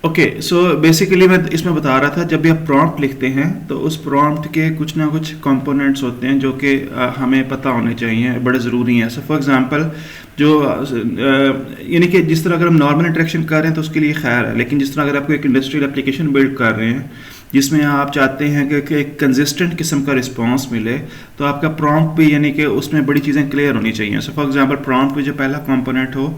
Okay, सो basically मैं इसमें बता रहा था, जब भी आप प्रॉम्प्ट लिखते हैं तो उस प्रॉम्प्ट के कुछ ना कुछ कंपोनेंट्स होते हैं जो कि हमें पता होने चाहिए, बड़े ज़रूरी हैं। सो फॉर एग्जांपल जो यानी कि जिस तरह अगर हम नॉर्मल इंटरेक्शन कर रहे हैं तो उसके लिए खैर है, लेकिन जिस तरह अगर आपको एक इंडस्ट्रियल एप्लीकेशन बिल्ड कर रहे हैं जिसमें आप चाहते हैं कि एक कंसिस्टेंट किस्म का रिस्पांस मिले, तो आपका प्रॉम्प्ट भी यानी कि उसमें बड़ी चीज़ें क्लियर होनी चाहिए। सो फॉर एग्जांपल प्रॉम्प्ट में जो पहला कंपोनेंट हो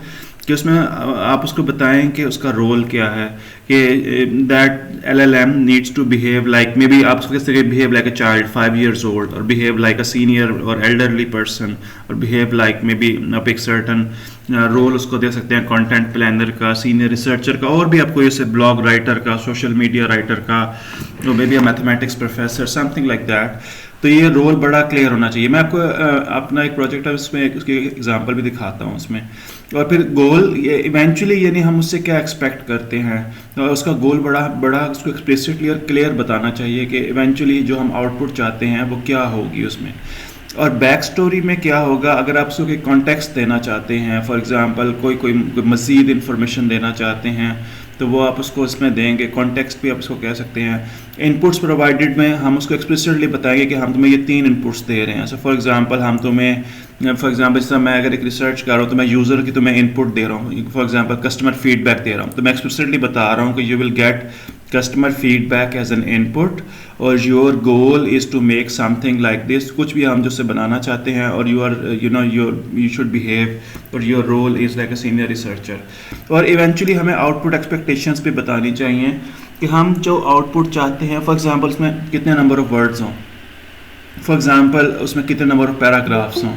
कि उसमें आप उसको बताएं कि उसका रोल क्या है, कि that LLM needs to behave like, maybe आप उसको किस तरह behave like a child 5 years old, और बिहेव लाइक अ सीनियर और एल्डरली पर्सन, और बिहेव लाइक मे बी आप एक सर्टन रोल उसको दे सकते हैं, कंटेंट प्लानर का, सीनियर रिसर्चर का, और भी आपको जैसे ब्लॉग राइटर का, सोशल मीडिया राइटर का, maybe a mathematics professor, something like that. तो ये रोल बड़ा क्लियर होना चाहिए। मैं आपको अपना एक प्रोजेक्ट है उसमें उसकी एग्जांपल भी दिखाता हूँ उसमें। और फिर गोल ये इवेंचुअली यानी हम उससे क्या एक्सपेक्ट करते हैं, तो उसका गोल बड़ा बड़ा उसको एक्सप्लिसिटली और क्लियर बताना चाहिए कि इवेंचुअली जो हम आउटपुट चाहते हैं वो क्या होगी उसमें, और बैक स्टोरी में क्या होगा। अगर आप उसको कोई कॉन्टेक्स्ट देना चाहते हैं, फॉर एग्जांपल कोई मज़ीद इंफॉर्मेशन देना चाहते हैं, तो वो आप उसको इसमें देंगे। कॉन्टेक्स्ट भी आप उसको कह सकते हैं। इनपुट्स प्रोवाइडेड में हम उसको एक्सप्लिसिटली बताएंगे कि हम तुम्हें ये 3 इनपुट्स दे रहे हैं। सो फॉर एग्जांपल हम तुम्हें, फॉर एग्जांपल जिस तरह मैं अगर एक रिसर्च कर रहा हूँ तो मैं यूज़र की तुम्हें इनपुट दे रहा हूँ, फॉर एग्जांपल कस्टमर फीडबैक दे रहा हूँ, तो मैं एक्सप्लिसिटली बता रहा हूँ कि you will get customer feedback as an input, और your goal is to make something like this, कुछ भी हम जिससे बनाना चाहते हैं, और यू शुड बिहेव, और your role is like a senior researcher. और इवेंचुअली हमें आउटपुट एक्सपेक्टेशंस भी बतानी चाहिए कि हम जो आउटपुट चाहते हैं, फॉर एग्जांपल उसमें कितने नंबर ऑफ वर्ड्स हों, फॉर एग्जांपल उसमें कितने नंबर ऑफ पैराग्राफ्स हों।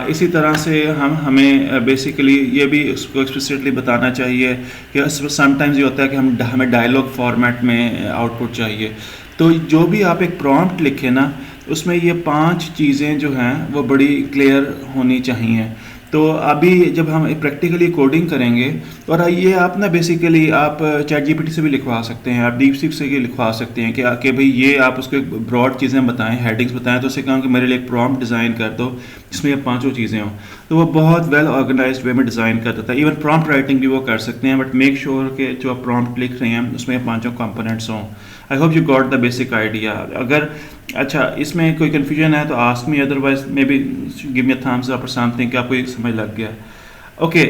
इसी तरह से हमें बेसिकली ये भी उसको एक्सप्लिसिटली बताना चाहिए कि समटाइम्स ये होता है कि हमें डायलॉग फॉर्मेट में आउटपुट चाहिए। तो जो भी आप एक प्रॉम्प्ट लिखें ना, उसमें ये 5 चीज़ें जो हैं वो बड़ी क्लियर होनी चाहिए। तो अभी जब हम प्रैक्टिकली कोडिंग करेंगे, और ये आप ना बेसिकली आप चैट जीपीटी से भी लिखवा सकते हैं, आप डीपसीक से भी लिखवा सकते हैं कि भाई ये आप उसको ब्रॉड चीज़ें बताएं, हेडिंग्स बताएं, तो उससे कहा कि मेरे लिए एक प्रॉम्प्ट डिज़ाइन कर दो जिसमें ये 5 चीज़ें हों। तो वो बहुत वेल ऑर्गेनाइज्ड वे में डिज़ाइन कर देता है। इवन प्रॉम्प्ट राइटिंग भी वो कर सकते हैं, बट मेक श्योर कि जो आप प्रॉम्प्ट लिख रहे हैं उसमें ये 5 कंपोनेंट्स हों। आई hope you got the basic idea. अगर अच्छा इसमें कोई कन्फ्यूजन है तो ask me, otherwise may be give me a thumbs up और समथिंग कि आपको ये समझ लग गया। ओके,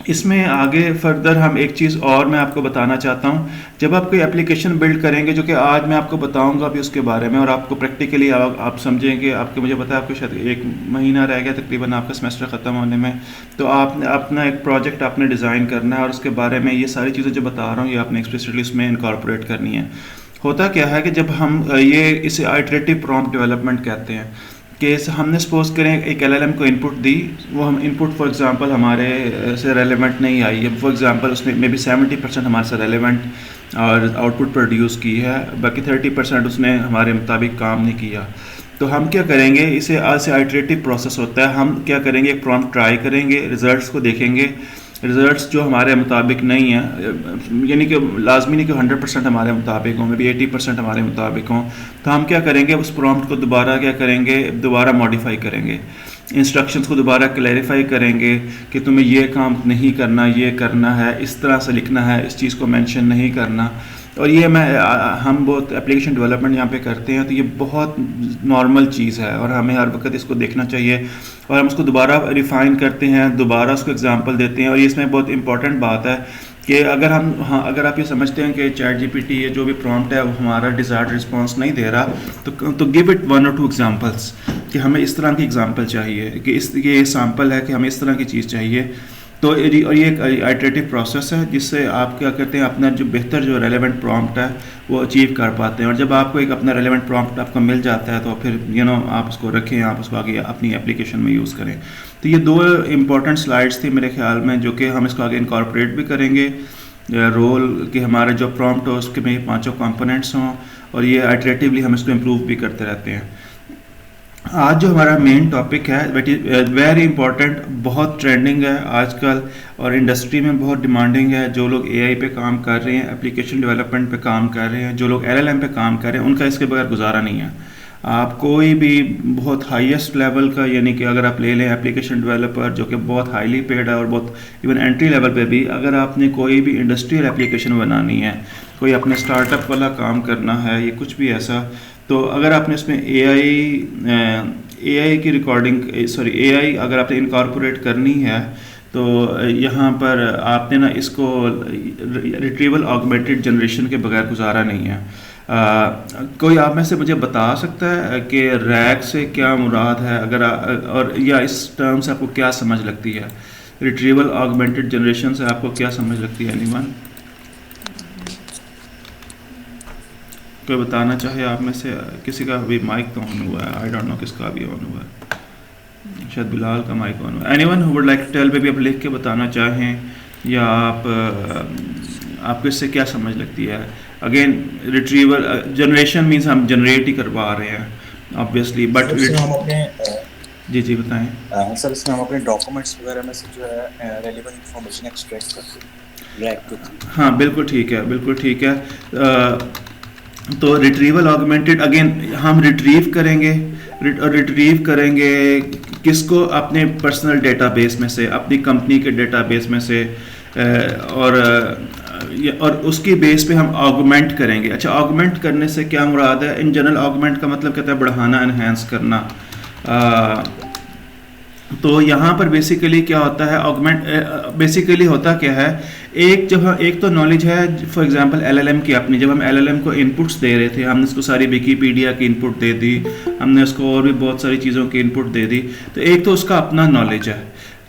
इसमें आगे फर्दर हम एक चीज़ और मैं आपको बताना चाहता हूँ। जब आप कोई एप्लीकेशन बिल्ड करेंगे, जो कि आज मैं आपको बताऊँगा अभी उसके बारे में, और आपको प्रैक्टिकली आप समझेंगे, आपके मुझे पता है आपको शायद 1 महीना रह गया तकरीबन आपका सेमेस्टर ख़त्म होने में, तो आपने अपना एक प्रोजेक्ट आपने डिज़ाइन करना है, और उसके बारे में ये सारी चीज़ें जो बता रहा हूँ ये आपने एक्सप्लिसिटली उसमें इनकॉर्पोरेट करनी है। होता क्या है कि जब हम ये इसे आइटरेटिव प्रॉम्प्ट डेवलपमेंट कहते हैं, कि हमने सपोज करें एक LLM को इनपुट दी, वो हम इनपुट फॉर एग्जांपल हमारे से रेलेवेंट नहीं आई है, फॉर एग्जांपल उसने मे बी 70% हमारे से रेलेवेंट और आउटपुट प्रोड्यूस की है, बाकी 30% उसने हमारे मुताबिक काम नहीं किया। तो हम क्या करेंगे, इसे आइटरेटिव प्रोसेस होता है। हम क्या करेंगे, एक प्रॉम्प्ट ट्राई करेंगे, रिजल्ट्स को देखेंगे, रिजल्ट्स जो हमारे मुताबिक नहीं है, यानी कि लाजमी नहीं कि 100% हमारे मुताबिक हों, मे बी 80% हमारे मुताबिक हों, तो हम क्या करेंगे, उस प्रॉम्प्ट को दोबारा क्या करेंगे, दोबारा मॉडिफाई करेंगे, इंस्ट्रक्शंस को दोबारा क्लैरिफाई करेंगे कि तुम्हें ये काम नहीं करना, ये करना है, इस तरह से लिखना है, इस चीज़ को मेंशन नहीं करना। और ये हम बहुत एप्लीकेशन डेवलपमेंट यहाँ पे करते हैं, तो ये बहुत नॉर्मल चीज़ है और हमें हर वक्त इसको देखना चाहिए, और हम उसको दोबारा रिफ़ाइन करते हैं, दोबारा उसको एग्जांपल देते हैं। और ये इसमें बहुत इंपॉर्टेंट बात है कि अगर आप ये समझते हैं कि चैट जीपीटी ये जो भी प्रॉम्प्ट है वो हमारा डिज़ायर्ड रिस्पांस नहीं दे रहा, तो गिव इट 1 or 2 एग्जांपल्स कि हमें इस तरह की एग्जांपल चाहिए, कि ये सैम्पल है कि हमें इस तरह की चीज़ चाहिए। तो और ये एक आइटरेटिव प्रोसेस है जिससे आप क्या करते हैं, अपना जो बेहतर जो रेलेवेंट प्रॉम्प्ट है वो अचीव कर पाते हैं। और जब आपको एक अपना रेलेवेंट प्रॉम्प्ट आपको मिल जाता है तो फिर आप उसको रखें, आप उसको आगे अपनी एप्लीकेशन में यूज़ करें। तो ये 2 इंपॉर्टेंट स्लाइड्स थी मेरे ख्याल में, जो कि हम इसको आगे इनकॉर्पोरेट भी करेंगे। रोल कि हमारे जो प्रॉम्प्ट हो उसके में 5 कंपोनेंट्स हों, और ये आइटरेटिवली हम इसको इम्प्रूव भी करते रहते हैं। आज जो हमारा मेन टॉपिक है दैट इज़ वेरी इंपॉर्टेंट, बहुत ट्रेंडिंग है आजकल और इंडस्ट्री में बहुत डिमांडिंग है। जो लोग AI पे काम कर रहे हैं, एप्लीकेशन डेवलपमेंट पे काम कर रहे हैं, जो लोग LLM पे काम कर रहे हैं, उनका इसके बगैर गुजारा नहीं है। आप कोई भी बहुत हाईएस्ट लेवल का, यानी कि अगर आप ले लें एप्लीकेशन डेवलपर जो कि बहुत हाईली पेड है, और बहुत इवन एंट्री लेवल पे भी, अगर आपने कोई भी इंडस्ट्रियल एप्लीकेशन बनानी है, कोई अपने स्टार्टअप वाला काम करना है, ये कुछ भी ऐसा, तो अगर आपने इसमें एआई की रिकॉर्डिंग, सॉरी एआई अगर आपने इनकॉर्पोरेट करनी है, तो यहाँ पर आपने ना इसको रिट्रीवल ऑगमेंटेड जनरेशन के बगैर गुजारा नहीं है। कोई आप में से मुझे बता सकता है कि रैग से क्या मुराद है, अगर और या इस टर्म से आपको क्या समझ लगती है, रिट्रीवल ऑगमेंटेड जनरेशन से आपको क्या समझ लगती है? एनीवन कोई बताना चाहे आप में से? किसी का अभी माइक तो ऑन हुआ है, आई डोंट नो किसका अभी ऑन हुआ है, शायद बिलाल का माइक ऑन हुआ है। Anyone who would like to tell, maybe आप लिख के बताना चाहें, या आपको इससे क्या समझ लगती है? अगेन रिट्रीवल जनरेशन मीन्स हम जनरेट ही करवा रहे हैं ऑब्वियसली, बट हम अपने जी जी बताएं। सर इसमें हम अपने डॉक्यूमेंट्स वगैरह में से जो है रेलेवेंट इंफॉर्मेशन एक्सट्रैक्ट करते हैं रैग के थ्रू। हाँ बिल्कुल ठीक है, बिल्कुल ठीक है। तो रिट्रीवल ऑगमेंटेड, अगेन हम रिट्रीव करेंगे, रिट्रीव करेंगे किसको? अपने पर्सनल डेटाबेस में से, अपनी कंपनी के डेटाबेस में से, और उसकी बेस पे हम ऑगमेंट करेंगे। अच्छा, ऑगमेंट करने से क्या मुराद है? इन जनरल ऑगमेंट का मतलब कहता है बढ़ाना, एनहेंस करना। तो यहाँ पर बेसिकली क्या होता है? ऑगमेंट बेसिकली होता क्या है, एक तो नॉलेज है, फॉर एग्जांपल एलएलएम की अपनी, जब हम एलएलएम को इनपुट्स दे रहे थे, हमने उसको सारी विकीपीडिया की इनपुट दे दी, हमने उसको और भी बहुत सारी चीज़ों की इनपुट दे दी, तो एक तो उसका अपना नॉलेज है,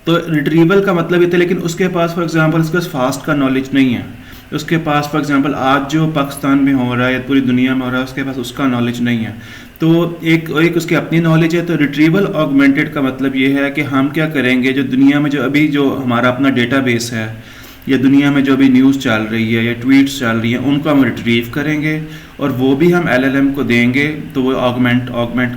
तो रिट्रीवल का मतलब ये था। लेकिन उसके पास फॉर एग्जांपल उसके पास फास्ट का नॉलेज नहीं है, उसके पास फॉर एग्जांपल आज जो पाकिस्तान में हो रहा है या पूरी दुनिया में हो रहा है, उसके पास उसका नॉलेज नहीं है। तो एक उसकी अपनी नॉलेज है। तो रिट्रीवल ऑगमेंटेड का मतलब ये है कि हम क्या करेंगे, जो दुनिया में जो अभी जो हमारा अपना डेटाबेस है, या दुनिया में जो अभी न्यूज़ चल रही है या ट्वीट्स चल रही हैं, उनको हम रिट्रीव करेंगे और वो भी हम एलएलएम को देंगे, तो वो ऑगमेंट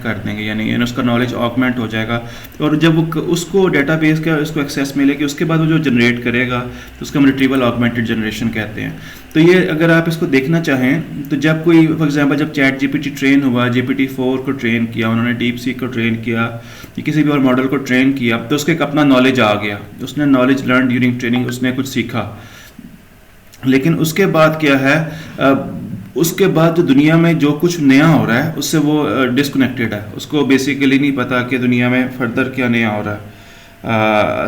कर देंगे, यानी उसका नॉलेज ऑगमेंट हो जाएगा। और जब वो उसको डेटाबेस का उसको एक्सेस मिलेगी, उसके बाद वो जो जनरेट करेगा, तो उसको हम रिट्रीवल ऑगमेंटेड जनरेशन कहते हैं। तो ये अगर आप इसको देखना चाहें, तो जब कोई फॉर एग्जांपल जब चैट जीपीटी ट्रेन हुआ, GPT-4 को ट्रेन किया उन्होंने, डीप सीक को ट्रेन किया, या किसी भी और मॉडल को ट्रेन किया, तो उसका एक अपना नॉलेज आ गया, उसने नॉलेज लर्न ड्यूरिंग ट्रेनिंग, उसने कुछ सीखा। लेकिन उसके बाद क्या है, उसके बाद जो दुनिया में जो कुछ नया हो रहा है उससे वो डिस्कनेक्टेड है, उसको बेसिकली नहीं पता कि दुनिया में फर्दर क्या नया हो रहा है।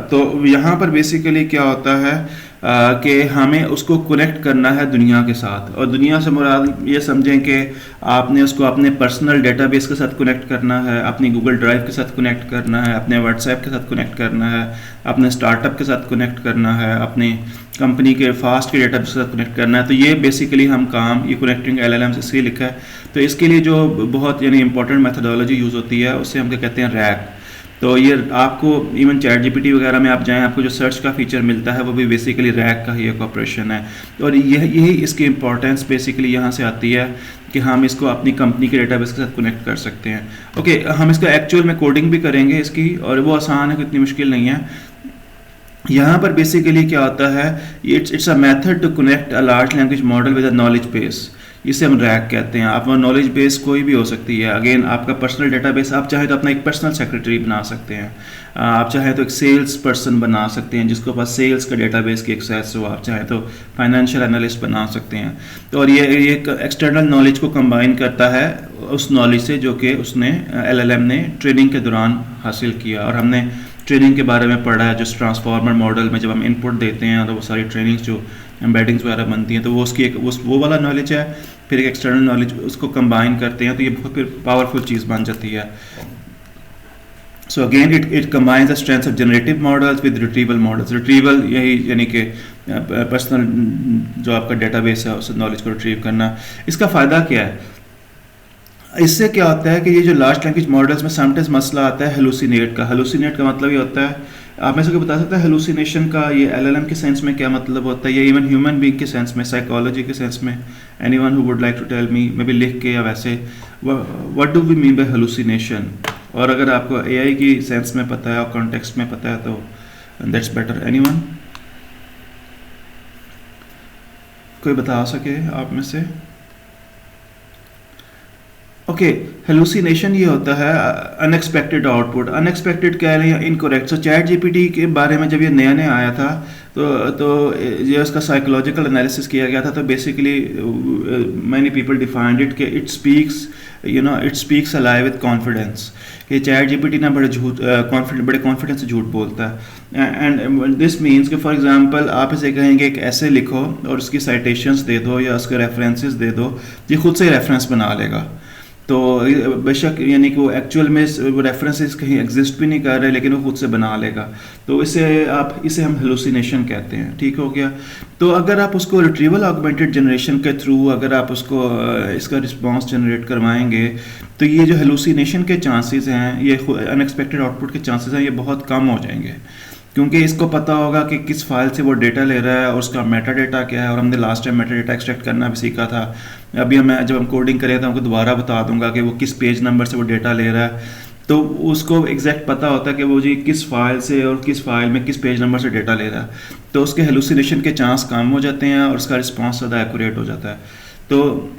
तो यहाँ पर बेसिकली क्या होता है कि हमें उसको कनेक्ट करना है दुनिया के साथ, और दुनिया से मुराद ये समझें कि आपने उसको अपने पर्सनल डेटाबेस के साथ कनेक्ट करना है, अपनी गूगल ड्राइव के साथ कनेक्ट करना है, अपने व्हाट्सएप के साथ कनेक्ट करना है, अपने स्टार्टअप के साथ कनेक्ट करना है, अपनी कंपनी के फास्ट के डेटाबेस के साथ कनेक्ट करना है। तो ये बेसिकली हम काम, ये कनेक्टिंग LLM इसलिए लिखा है। तो इसके लिए जो बहुत यानी इंपॉर्टेंट मेथोडोलॉजी यूज़ होती है, उससे हम क्या कहते हैं, रैग। तो ये आपको इवन चैट जीपीटी वगैरह में आप जाएं, आपको जो सर्च का फीचर मिलता है वो भी बेसिकली रैग का ही एक ऑपरेशन है। और यही इसकी इंपॉर्टेंस बेसिकली यहाँ से आती है कि हम इसको अपनी कंपनी के डेटाबेस के साथ कनेक्ट कर सकते हैं। ओके, हम इसका एक्चुअल में कोडिंग भी करेंगे इसकी, और वो आसान है, इतनी मुश्किल नहीं है। यहाँ पर बेसिकली क्या होता है, it's a method to connect a large language model with a knowledge base, इसे हम रैग कहते हैं। आप नॉलेज बेस कोई भी हो सकती है, अगेन आपका पर्सनल डेटाबेस, आप चाहे तो अपना एक पर्सनल सेक्रेटरी बना सकते हैं, आप चाहे तो एक सेल्स पर्सन बना सकते हैं जिसको पास सेल्स का डेटाबेस की एक्सेस हो, आप चाहे तो फाइनेंशियल एनालिस्ट बना सकते हैं। तो और ये एक एक्सटर्नल नॉलेज को कंबाइन करता है उस नॉलेज से जो कि उसने LLM ने ट्रेनिंग के दौरान हासिल किया। और हमने ट्रेनिंग के बारे में पढ़ा है, जो ट्रांसफॉर्मर मॉडल में जब हम इनपुट देते हैं तो वो सारी ट्रेनिंग्स जो एम्बेडिंग्स वगैरह बनती हैं, तो वो उसकी एक वो वाला नॉलेज है, फिर एक एक्सटर्नल नॉलेज उसको कंबाइन करते हैं, तो ये बहुत फिर पावरफुल चीज़ बन जाती है। So again it combines the strengths of generative models with retrieval models. Retrieval यही यानी कि पर्सनल जो आपका डेटाबेस है उस नॉलेज को रिट्रीव करना। इसका फ़ायदा क्या है? इससे क्या होता है कि ये जो लार्ज लैंग्वेज मॉडल्स में समटाइम्स मसला आता है हेलुसिनेट का। हेलुसिनेट का मतलब ये होता है, आप में से कोई बता सकता है हेलुसिनेशन का ये LLM के सेंस में क्या मतलब होता है, या इवन ह्यूमन बीइंग के सेंस में, साइकोलॉजी के सेंस में? Anyone who would like to tell me, maybe लिख के या वैसे, what do we mean by hallucination? और अगर आपको AI की सेंस में पता है और कॉन्टेक्स्ट में पता है तो दैट्स बेटर। एनीवन कोई बता सके आप में से? ओके, हेलुसिनेशन ये होता है अनएक्सपेक्टेड आउटपुट। अनएक्सपेक्टेड कह रहे हैं या इनकोरेक्ट। सो चैट जीपीटी के बारे में जब ये नया नया आया था तो ये उसका साइकोलॉजिकल एनालिसिस किया गया था। तो basically many people defined it कि it speaks alive with confidence, कि चैट जीपीटी ना बड़े कॉन्फिडेंस से झूठ बोलता है। एंड दिस मीन्स कि फॉर एग्जांपल आप इसे कहेंगे एक ऐसे लिखो और उसकी साइटेशंस दे दो या उसके रेफरेंसेस दे दो, ये खुद से रेफरेंस बना लेगा। तो बेशक यानी कि वो एक्चुअल में वो रेफरेंसेस कहीं एग्जिस्ट भी नहीं कर रहे, लेकिन वो खुद से बना लेगा। तो इसे हम हेलुसिनेशन कहते हैं। ठीक हो गया। तो अगर आप उसको रिट्रीवल ऑगमेंटेड जनरेशन के थ्रू अगर आप उसको इसका रिस्पांस जनरेट करवाएंगे तो ये जो हेलुसिनेशन के चांसेस हैं, ये अनएक्सपेक्टेड आउटपुट के चांसेस हैं, ये बहुत कम हो जाएंगे, क्योंकि इसको पता होगा कि किस फाइल से वो डेटा ले रहा है और उसका मेटा डेटा क्या है। और हमने last time Meta data extract करना भी सीखा था। अभी जब हम कोडिंग करें तो हमको दोबारा बता दूंगा कि वो किस पेज नंबर से वो डेटा ले रहा है। तो उसको एग्जैक्ट पता होता है कि वो जी किस फाइल से और किस फाइल में किस पेज नंबर से डेटा ले रहा है। तो उसके हेलुसिनेशन के चांस कम हो जाते हैं और उसका रिस्पॉन्स ज़्यादा एक्यूरेट हो जाता है। तो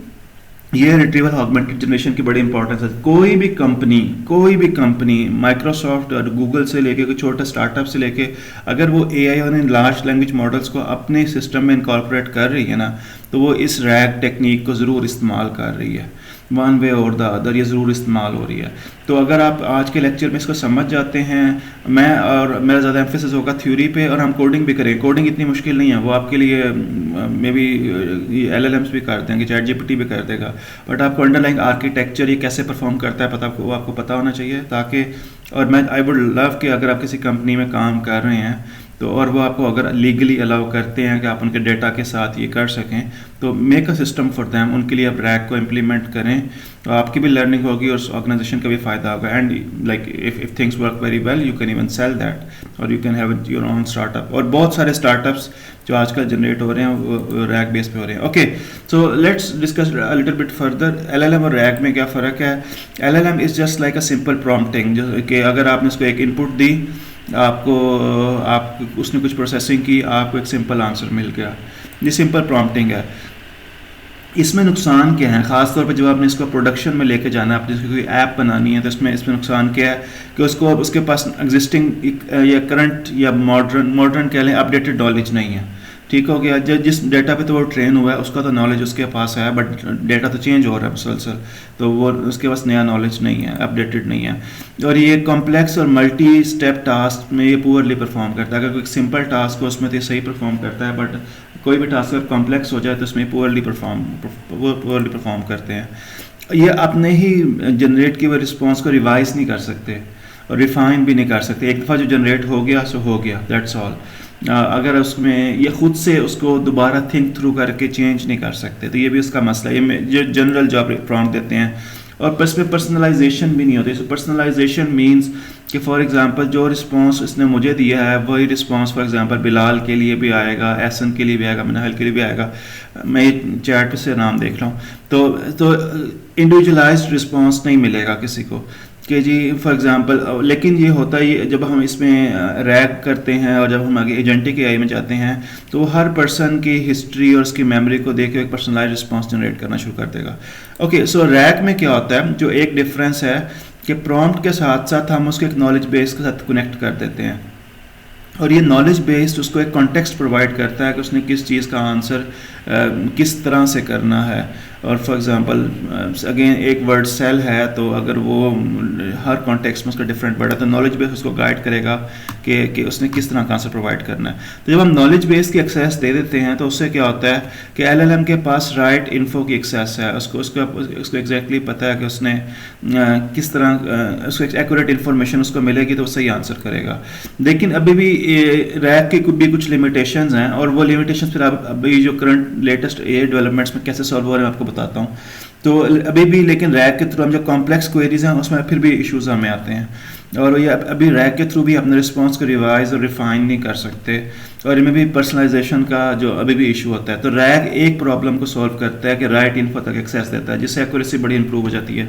ये रिट्रीवल ऑगमेंटेड जनरेशन की बड़ी इंपॉर्टेंस है। कोई भी कंपनी माइक्रोसॉफ्ट और गूगल से लेके कोई छोटा स्टार्टअप से लेके अगर वो एआई और इन लार्ज लैंग्वेज मॉडल्स को अपने सिस्टम में इनकॉर्पोरेट कर रही है ना, तो वो इस रैग टेक्निक को ज़रूर इस्तेमाल कर रही है। वन वे और द अदर ये ज़रूर इस्तेमाल हो रही है। तो अगर आप आज के लेक्चर में इसको समझ जाते हैं, मेरा ज़्यादा एम्फेसिस होगा थ्योरी पे, और हम कोडिंग भी करें। कोडिंग इतनी मुश्किल नहीं है, वो आपके लिए मे बी LLMs भी कर देंगे, चैट जीपीटी भी कर देगा, बट आपको अंडरलाइंग आर्किटेक्चर ये कैसे परफॉर्म करता है आपको पता होना चाहिए। ताकि और आई वुड लव कि अगर आप किसी कंपनी में काम कर रहे हैं तो और वो आपको अगर लीगली अलाउ करते हैं कि आप उनके डेटा के साथ ये कर सकें, तो make a system for them, उनके लिए आप रैक को इम्प्लीमेंट करें, तो आपकी भी लर्निंग होगी और ऑर्गेनाइजेशन का भी फ़ायदा होगा। And like if things work very well you can even sell that और you can have your own startup. और बहुत सारे स्टार्टअप्स जो आजकल जनरेट हो रहे हैं वो रैक बेस पे हो रहे हैं। Okay, so let's discuss a little bit further. LLM और रैक में क्या फ़र्क है? LLM is just like a simple prompting, जो कि अगर आपने उसको एक इनपुट दी, आप उसने कुछ प्रोसेसिंग की, आपको एक सिंपल आंसर मिल गया। ये सिंपल प्रॉम्प्टिंग है। इसमें नुकसान क्या है? ख़ास तौर पे जब आपने इसको प्रोडक्शन में लेके जाना है, आपने इसकी कोई ऐप बनानी है, तो इसमें नुकसान क्या है कि उसके पास एग्जिस्टिंग या करंट या मॉडर्न कह लें अपडेटेड नॉलेज नहीं है। ठीक हो गया। जिस डेटा पे तो वो ट्रेन हुआ है उसका तो नॉलेज उसके पास है, बट डेटा तो चेंज हो रहा है मुसलसल, तो वो उसके पास नया नॉलेज नहीं है, अपडेटेड नहीं है। और ये कॉम्प्लेक्स और मल्टी स्टेप टास्क में ये पुअरली परफॉर्म करता है। अगर कोई सिंपल टास्क हो उसमें तो ये सही परफॉर्म करता है, बट कोई भी टास्क अगर कॉम्प्लेक्स हो जाए तो उसमें पुअरली परफॉर्म करते हैं। ये अपने ही जनरेट किए हुए रिस्पॉन्स को रिवाइज नहीं कर सकते और रिफाइन भी नहीं कर सकते। एक दफ़ा जो जनरेट हो गया सो हो गया, दैट्स ऑल। अगर उसमें ये खुद से उसको दोबारा थिंक थ्रू करके चेंज नहीं कर सकते, तो ये भी उसका मसला है। ये जो जनरल जॉब प्रॉम्प्ट देते हैं और इसमें पर्सनलाइजेशन भी नहीं होती। सो पर्सनलाइजेशन मींस कि फॉर एग्जांपल जो रिस्पांस इसने मुझे दिया है वही रिस्पांस फॉर एग्जांपल बिलाल के लिए भी आएगा, एहसन के लिए भी आएगा, मनहल के लिए भी आएगा। मैं चैट से नाम देख रहा हूँ, तो इंडिविजुअलाइज्ड रिस्पांस नहीं मिलेगा किसी को कि जी फॉर एग्जांपल। लेकिन ये होता है जब हम इसमें रैग करते हैं और जब हम आगे एजेंटिक AI में जाते हैं तो वो हर पर्सन की हिस्ट्री और उसकी मेमोरी को देख के एक पर्सनलाइज्ड रिस्पांस जनरेट करना शुरू कर देगा। ओके, सो रैग में क्या होता है, जो एक डिफरेंस है कि प्रॉम्प्ट के साथ साथ हम उसको एक नॉलेज बेस के साथ कनेक्ट कर देते हैं, और ये नॉलेज बेस्ड उसको एक कॉन्टेक्स्ट प्रोवाइड करता है कि उसने किस चीज़ का आंसर किस तरह से करना है। और फॉर एग्जांपल अगेन एक वर्ड सेल है, तो अगर वो हर कॉन्टेक्स्ट में उसका डिफरेंट वर्ड है तो नॉलेज बेस उसको गाइड करेगा कि उसने किस तरह का आंसर प्रोवाइड करना है। तो जब हम नॉलेज बेस की एक्सेस दे देते हैं तो उससे क्या होता है कि LLM के पास राइट इन्फो की एक्सेस है, उसको एग्जैक्टली पता है कि उसने किस तरह उसको एक्यूरेट इन्फॉर्मेशन उसको मिलेगी तो वो सही आंसर करेगा। लेकिन अभी भी रैग की भी कुछ लिमिटेशंस हैं, और वो लिमिटेशंस फिर अभी जो करंट लेटेस्ट AI डेवलपमेंट्स में कैसे सॉल्व हो रहे हैं आपको बताता हूँ। तो अभी भी लेकिन रैग के थ्रू हम जो कॉम्प्लेक्स क्वेरीज हैं उसमें फिर भी इश्यूज हमें आते हैं, और ये अभी रैग के थ्रू भी अपने रिस्पॉन्स को रिवाइज और रिफाइन नहीं कर सकते, और इनमें भी पर्सनलाइजेशन का जो अभी भी इशू होता है। तो रैग एक प्रॉब्लम को सॉल्व करता है कि राइट इन्फो तक एक्सेस देता है, जिससे एक्यूरेसी बड़ी इंप्रूव हो जाती है।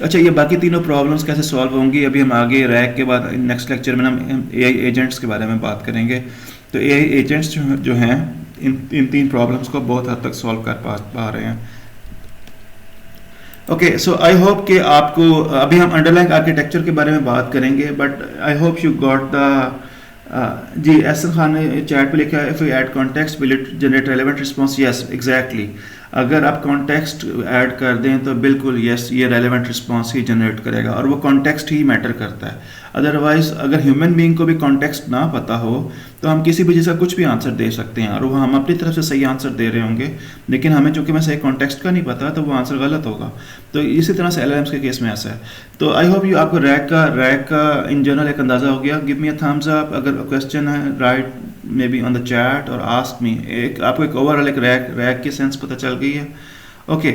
अच्छा, ये बाकी तीनों प्रॉब्लम्स कैसे सॉल्व होंगी अभी हम आगे रैग के बाद नेक्स्ट लेक्चर में हम AI एजेंट्स के बारे में बात करेंगे। तो AI एजेंट्स जो हैं इन तीन प्रॉब्लम्स को बहुत हद तक सॉल्व कर पा रहे हैं। ओके, सो आई होप कि आपको, अभी हम अंडरलाइंग आर्किटेक्चर के बारे में बात करेंगे, but I hope you got the जी एहसन खान ने चैट पे लिखा है, if you add context will it generate relevant response? Yes, exactly. अगर आप कॉन्टेक्स्ट ऐड कर दें तो बिल्कुल यस, ये रेलेवेंट रिस्पॉन्स ही जनरेट करेगा, और वो कॉन्टेक्स्ट ही मैटर करता है। अदरवाइज अगर ह्यूमन बीइंग को भी कॉन्टेक्स्ट ना पता हो तो हम किसी भी चीज़ का कुछ भी आंसर दे सकते हैं, और वो हम अपनी तरफ से सही आंसर दे रहे होंगे, लेकिन हमें चूंकि मैं सही कॉन्टेक्स्ट का नहीं पता तो वो आंसर गलत होगा। तो इसी तरह से एलएलएम्स के केस में ऐसा है। तो आई होप यू, आपको रैक का इन जनरल एक अंदाज़ा हो गया। Give me a thumbs up अगर क्वेश्चन है, right may be on the chat और आस्क मी। आपको एक ओवरऑल एक रैक की सेंस पता चल गई है। ओके,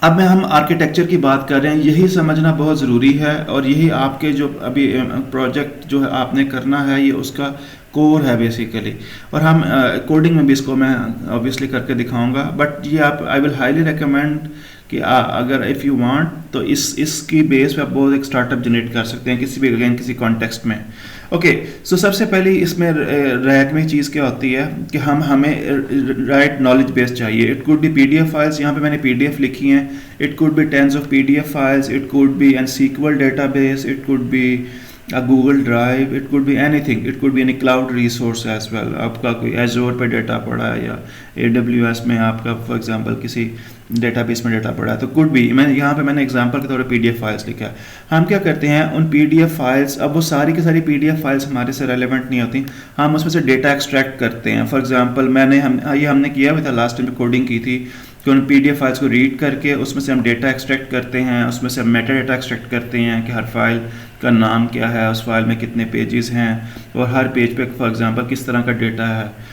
अब में हम आर्किटेक्चर की बात कर रहे हैं, यही समझना बहुत ज़रूरी है, और यही आपके जो अभी प्रोजेक्ट जो है आपने करना है, ये उसका कोर है बेसिकली। और हम कोडिंग में भी इसको मैं ऑब्वियसली करके दिखाऊंगा, बट ये आप, आई विल हाईली रिकमेंड कि अगर इफ़ यू वांट तो इसकी बेस पे आप बहुत एक स्टार्टअप जनरेट कर सकते हैं किसी भी, अगेन किसी कॉन्टेक्स्ट में। ओके, सो सबसे पहले इसमें रैक में चीज़ क्या होती है कि हमें राइट नॉलेज बेस चाहिए। It could be PDF files, यहाँ पे मैंने पीडीएफ लिखी हैं। It could be tens of PDF files, it could be an SQL database, it could be a Google Drive, it could be anything, it could be any cloud resource as well। आपका कोई Azure पे data पड़ा है या AWS में आपका for example किसी database में डेटा पड़ा है, तो कुड भी, मैंने यहाँ पे मैंने एग्जांपल के तौर पे PDF फाइल्स लिखा है। हम क्या करते हैं उन PDF फाइल्स, अब वो सारी की सारी PDF फाइल्स हमारे से रेलेवेंट नहीं होती, हम उसमें से डेटा एक्सट्रैक्ट करते हैं। फॉर एग्जाम्पल ये हमने किया हुआ था लास्ट टाइम कोडिंग की थी कि उन PDF फाइल्स को रीड करके उसमें से हम डेटा एक्सट्रैक्ट करते हैं, उसमें से हम मेटा डेटा एक्सट्रैक्ट करते हैं कि हर फाइल का नाम क्या है, उस फाइल में कितने पेजेस हैं, और हर पेज पे फॉर एग्जांपल किस तरह का डेटा है।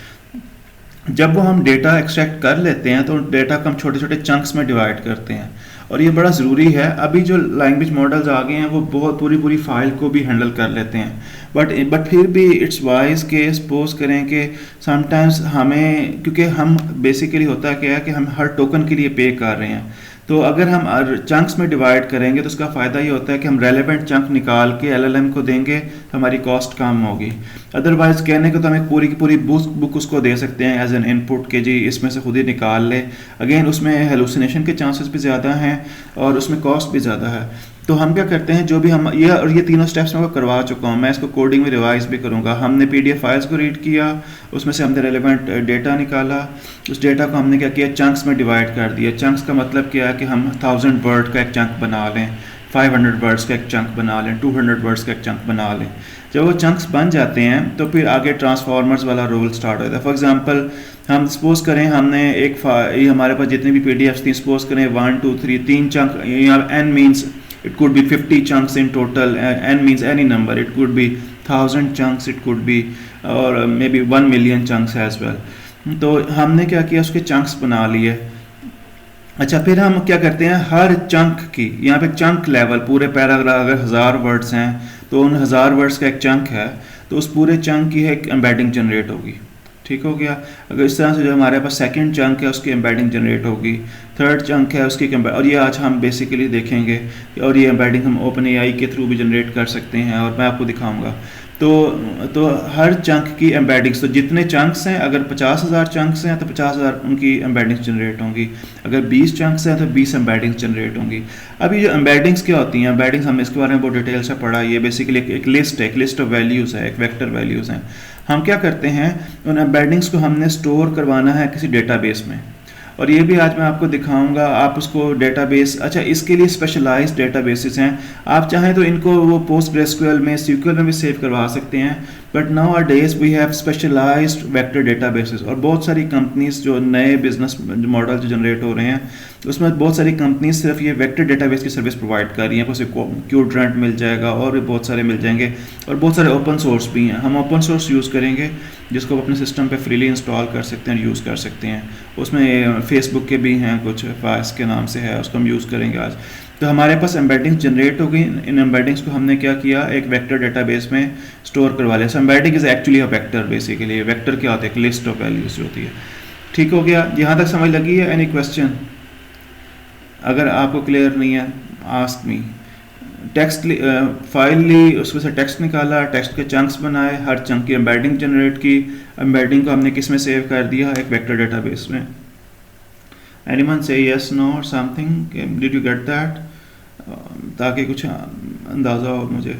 जब वो हम डेटा एक्सट्रैक्ट कर लेते हैं तो डेटा को हम छोटे छोटे चंक्स में डिवाइड करते हैं, और ये बड़ा ज़रूरी है। अभी जो लैंग्वेज मॉडल्स आ गए हैं वो बहुत पूरी फाइल को भी हैंडल कर लेते हैं, बट फिर भी इट्स वाइज के सपोज करें कि समटाइम्स हमें, क्योंकि हम बेसिकली होता क्या है कि हम हर टोकन के लिए पे कर रहे हैं, तो अगर हम चंक्स में डिवाइड करेंगे तो उसका फ़ायदा ये होता है कि हम रेलेवेंट चंक निकाल के एलएलएम को देंगे तो हमारी कॉस्ट कम होगी। अदरवाइज़ कहने को तो हम एक पूरी की पूरी बुक उसको दे सकते हैं एज एन इनपुट के जी इसमें से खुद ही निकाल ले, अगेन उसमें हेलुसिनेशन के चांसेस भी ज़्यादा हैं और उसमें कॉस्ट भी ज़्यादा है। तो हम क्या करते हैं, जो भी हम ये तीनों स्टेप्स मैं करवा चुका हूँ, मैं इसको कोडिंग में रिवाइज भी करूँगा। हमने PDF फाइल्स को रीड किया, उसमें से हमने रेलेवेंट डेटा निकाला, उस डेटा को हमने क्या किया, चंक्स में डिवाइड कर दिया। चंक्स का मतलब क्या है कि हम 1000 वर्ड का एक चंक बना लें, 500 वर्ड्स का एक चंक बना लें, 200 वर्ड्स का एक चंक बना लें। जब वो चंक्स बन जाते हैं तो फिर आगे ट्रांसफॉर्मर्स वाला रोल स्टार्ट होता है। फॉर एग्जांपल हम सपोज करें हमने ये हमारे पास जितनी भी PDFs थी, सपोज करें 1 2 3 3 चंक, यहाँ n means it could be 50 chunks in total, n means any number, it could be 1000 chunks, it could be or maybe 1 million chunks as well। तो हमने क्या किया, उसके चंक्स बना लिए। अच्छा, फिर हम क्या करते हैं, हर चंक की, यहाँ पे चंक लेवल, पूरे पैराग्राफ अगर 1000 वर्ड्स हैं तो उन 1000 वर्ड्स का एक चंक है, तो उस पूरे चंक की एक एम्बेडिंग जनरेट होगी। ठीक हो गया। अगर इस तरह से जो हमारे पास सेकंड चंक है उसकी एम्बेडिंग जनरेट होगी, थर्ड चंक है उसकी, और ये आज हम बेसिकली देखेंगे, और ये एम्बेडिंग हम OpenAI के थ्रू भी जनरेट कर सकते हैं और मैं आपको दिखाऊंगा। तो हर चंक की एम्बेडिंग्स, तो जितने चंक्स हैं, अगर 50,000 चंक्स हैं तो 50,000 उनकी एम्बेडिंग्स जनरेट होंगी, अगर 20 चंक्स हैं तो 20 एम्बेडिंग्स जनरेट होंगी। अभी जो एम्बेडिंग्स क्या होती हैं, एम्बेडिंग्स हमने इसके बारे में बहुत डिटेल से पढ़ा। ये बेसिकली एक लिस्ट है, एक लिस्ट ऑफ वैल्यूज़ है, एक वेक्टर वैल्यूज़ हैं। हम क्या करते हैं, उन एम्बेडिंग्स को हमने स्टोर करवाना है किसी डेटाबेस में, और ये भी आज मैं आपको दिखाऊंगा। आप उसको डेटाबेस, अच्छा इसके लिए स्पेशलाइज्ड डेटाबेसेस हैं, आप चाहें तो इनको वो PostgreSQL में, SQL में भी सेव करवा सकते हैं, but nowadays we have specialised vector databases. और बहुत सारी कंपनीज जो नए बिजनेस मॉडल जो जनरेट हो रहे हैं उसमें बहुत सारी कंपनीज सिर्फ ये वेक्टर डेटाबेस की सर्विस प्रोवाइड कर रही हैं। जैसे क्यूड्रेंट मिल जाएगा और भी बहुत सारे मिल जाएंगे, और बहुत सारे ओपन सोर्स भी हैं। हम ओपन सोर्स यूज़ करेंगे जिसको अपने सिस्टम पे फ्रीली इंस्टॉल कर सकते हैं, यूज़ कर सकते हैं। उसमें फेसबुक के भी हैं, कुछ फाइस के नाम से है, उसको हम यूज़ करेंगे आज। तो हमारे पास एम्बेडिंग्स जनरेट हो गई। इन एम्बेडिंग्स को हमने क्या किया, एक वेक्टर डेटाबेस में स्टोर करवा लिया। So embedding is actually a vector, basically vector क्या होता है, एक लिस्ट ऑफ वैल्यूज होती है। ठीक हो गया, यहाँ तक समझ लगी है? Any question? अगर आपको क्लियर नहीं है, आस्क मी। टेक्स्ट फाइल ली, उसमें से टेक्स्ट निकाला, टेक्स्ट के चंक्स बनाए, हर चंक की एम्बेडिंग जनरेट की। एम्बेडिंग को हमने किस में सेव कर दिया, एक वेक्टर डेटाबेस में। एनीवन से यस नो और something, did you get that, ताकि कुछ अंदाज़ा हो मुझे।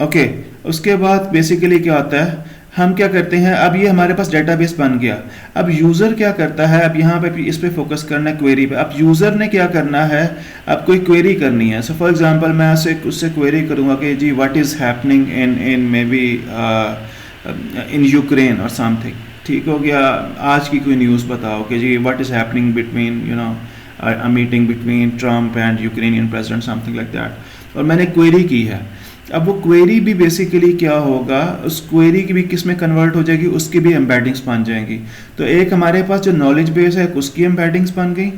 ओके, उसके बाद बेसिकली क्या होता है, हम क्या करते हैं, अब ये हमारे पास डेटाबेस बन गया। अब यूज़र क्या करता है, अब यहाँ पे इस पे फोकस करना है, क्वेरी पे। अब यूज़र ने क्या करना है, अब कोई क्वेरी करनी है। सो फॉर एग्जांपल मैं उससे क्वेरी करूँगा कि जी what is happening in maybe in Ukraine और समथिंग, ठीक हो गया। आज की कोई न्यूज़ बताओ कि जी what is happening between you know a meeting between Trump and Ukrainian president, something like that, और मैंने क्वेरी की है। अब वो क्वेरी भी बेसिकली क्या होगा, उस क्वेरी की भी किस में कन्वर्ट हो जाएगी, उसकी भी एम्बेडिंग्स बन जाएंगी। तो एक हमारे पास जो नॉलेज बेस है उसकी एम्बेडिंग्स बन गई,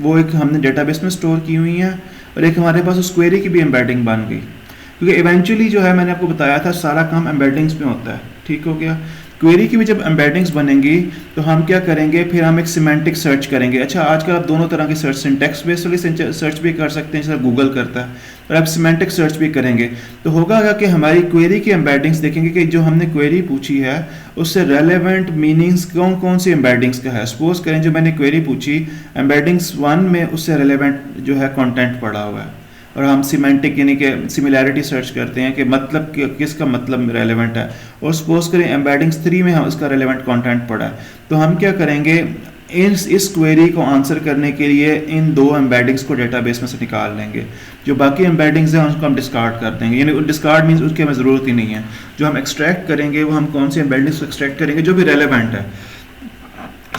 वो एक हमने डेटाबेस में स्टोर की हुई है, और एक हमारे पास उस क्वेरी की भी एम्बेडिंग बन गई। क्योंकि इवेंचुअली जो है मैंने आपको बताया था सारा काम एम्बेडिंग्स में होता है, ठीक हो गया। क्वेरी की भी जब एम्बेडिंग्स बनेंगी तो हम क्या करेंगे, फिर हम एक सिमेंटिक सर्च करेंगे। अच्छा, आजकल आप दोनों तरह की सर्च, सिंटेक्स बेस्ड वाली सर्च भी कर सकते हैं जैसे गूगल करता है, और आप सिमेंटिक सर्च भी करेंगे। तो होगा कि हमारी क्वेरी की एम्बेडिंग्स देखेंगे कि जो हमने क्वेरी पूछी है उससे रेलेवेंट मीनिंग्स कौन कौन सी एम्बेडिंग्स का है। सपोज करें जो मैंने क्वेरी पूछी एम्बेडिंग्स 1 में उससे रेलेवेंट जो है कंटेंट पड़ा हुआ है, और हम सिमेंटिक यानी कि सिमिलैरिटी सर्च करते हैं कि मतलब किसका मतलब रेलेवेंट है, और सपोज करें एम्बेडिंग्स 3 में हम उसका रेलेवेंट कंटेंट पड़ा है। तो हम क्या करेंगे, इस क्वेरी को आंसर करने के लिए इन 2 एम्बेडिंग्स को डेटाबेस में से निकाल लेंगे। जो बाकी एम्बेडिंग्स हैं उसको हम डिस्कार्ड कर देंगे, यानी डिस्कार्ड मीन्स उसकी हमें ज़रूरत ही नहीं है। जो हम एक्सट्रैक्ट करेंगे वो हम कौन सी एम्बेडिंग्स को एक्सट्रैक्ट करेंगे, जो भी रेलेवेंट है।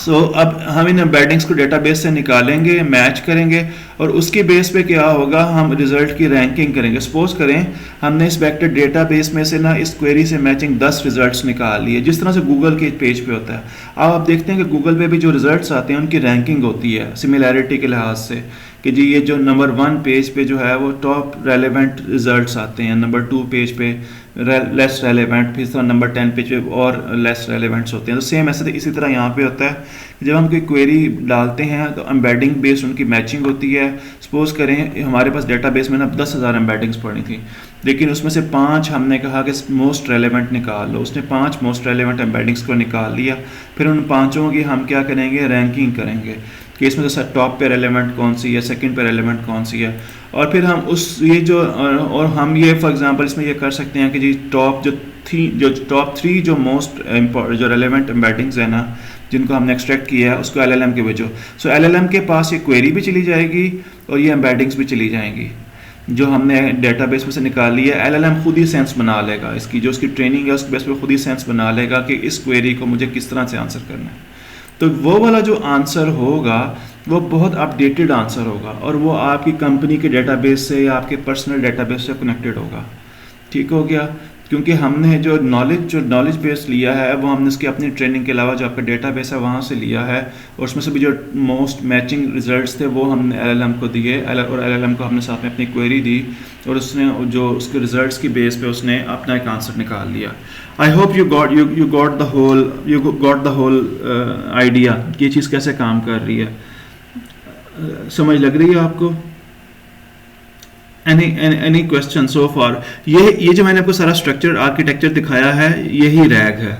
अब हम इन एम्बेडिंग्स को डेटाबेस से निकालेंगे, मैच करेंगे, और उसके बेस पे क्या होगा, हम रिजल्ट की रैंकिंग करेंगे। सपोज करें हमने इस वेक्टर डेटाबेस में से ना इस क्वेरी से मैचिंग 10 रिजल्ट्स निकाल लिए, जिस तरह से गूगल के पेज पे होता है। अब आप देखते हैं कि गूगल पे भी जो रिजल्ट्स आते हैं उनकी रैंकिंग होती है सिमिलैरिटी के लिहाज से, कि जी ये जो नंबर 1 पेज पे जो है वो टॉप रेलेवेंट रिजल्ट्स आते हैं, नंबर 2 पेज पे लेस रेलेवेंट, फिर नंबर 10 पेज पे और लेस रेलेवेंट्स होते हैं। तो सेम ऐसे इसी तरह यहाँ पे होता है, जब हम कोई क्वेरी डालते हैं तो एम्बेडिंग बेस्ड उनकी मैचिंग होती है। सपोज करें हमारे पास डेटाबेस में ना 10,000 एम्बेडिंग्स पड़ी थी, लेकिन उसमें से 5 हमने कहा कि मोस्ट रेलेवेंट निकाल लो। उसने 5 मोस्ट रेलेवेंट एम्बेडिंग्स को निकाल लिया। फिर उन 5 की हम क्या करेंगे, रैंकिंग करेंगे कि इसमें से टॉप पे रेलेवेंट कौन सी है, सेकंड पे रेलेवेंट कौन सी है, और फिर हम उस ये जो और हम ये फॉर एग्जांपल इसमें ये कर सकते हैं कि जी टॉप 3 जो मोस्ट जो रेलेवेंट एम्बेडिंग्स है ना जिनको हमने एक्सट्रैक्ट किया है उसको LLM के भेजो। सो LLM के पास ये क्वेरी भी चली जाएगी और ये एम्बेडिंग्स भी चली जाएंगी जो हमने डेटाबेस में से निकाल लिया। LLM खुद ही सेंस बना लेगा, इसकी जो उसकी ट्रेनिंग है उसके बेस पे खुद ही सेंस बना लेगा कि इस क्वेरी को मुझे किस तरह से आंसर करना है। तो वो वाला जो आंसर होगा वो बहुत अपडेटेड आंसर होगा, और वो आपकी कंपनी के डेटाबेस से या आपके पर्सनल डेटाबेस से कनेक्टेड होगा। ठीक हो गया, क्योंकि हमने जो नॉलेज बेस लिया है वो हमने उसकी अपनी ट्रेनिंग के अलावा जो आपका डेटाबेस है वहाँ से लिया है, और उसमें से भी जो मोस्ट मैचिंग रिजल्ट्स थे वो हमने LLM को दिए, और LLM को हमने साथ में अपनी क्वेरी दी, और उसने जो उसके रिजल्ट्स की बेस पे उसने अपना एक आंसर निकाल लिया। I hope you got the whole idea कि ये चीज़ कैसे काम कर रही है। समझ लग रही है आपको? एनी क्वेश्चन सो फार? ये जो मैंने आपको सारा स्ट्रक्चर आर्किटेक्चर दिखाया है यही रैग है,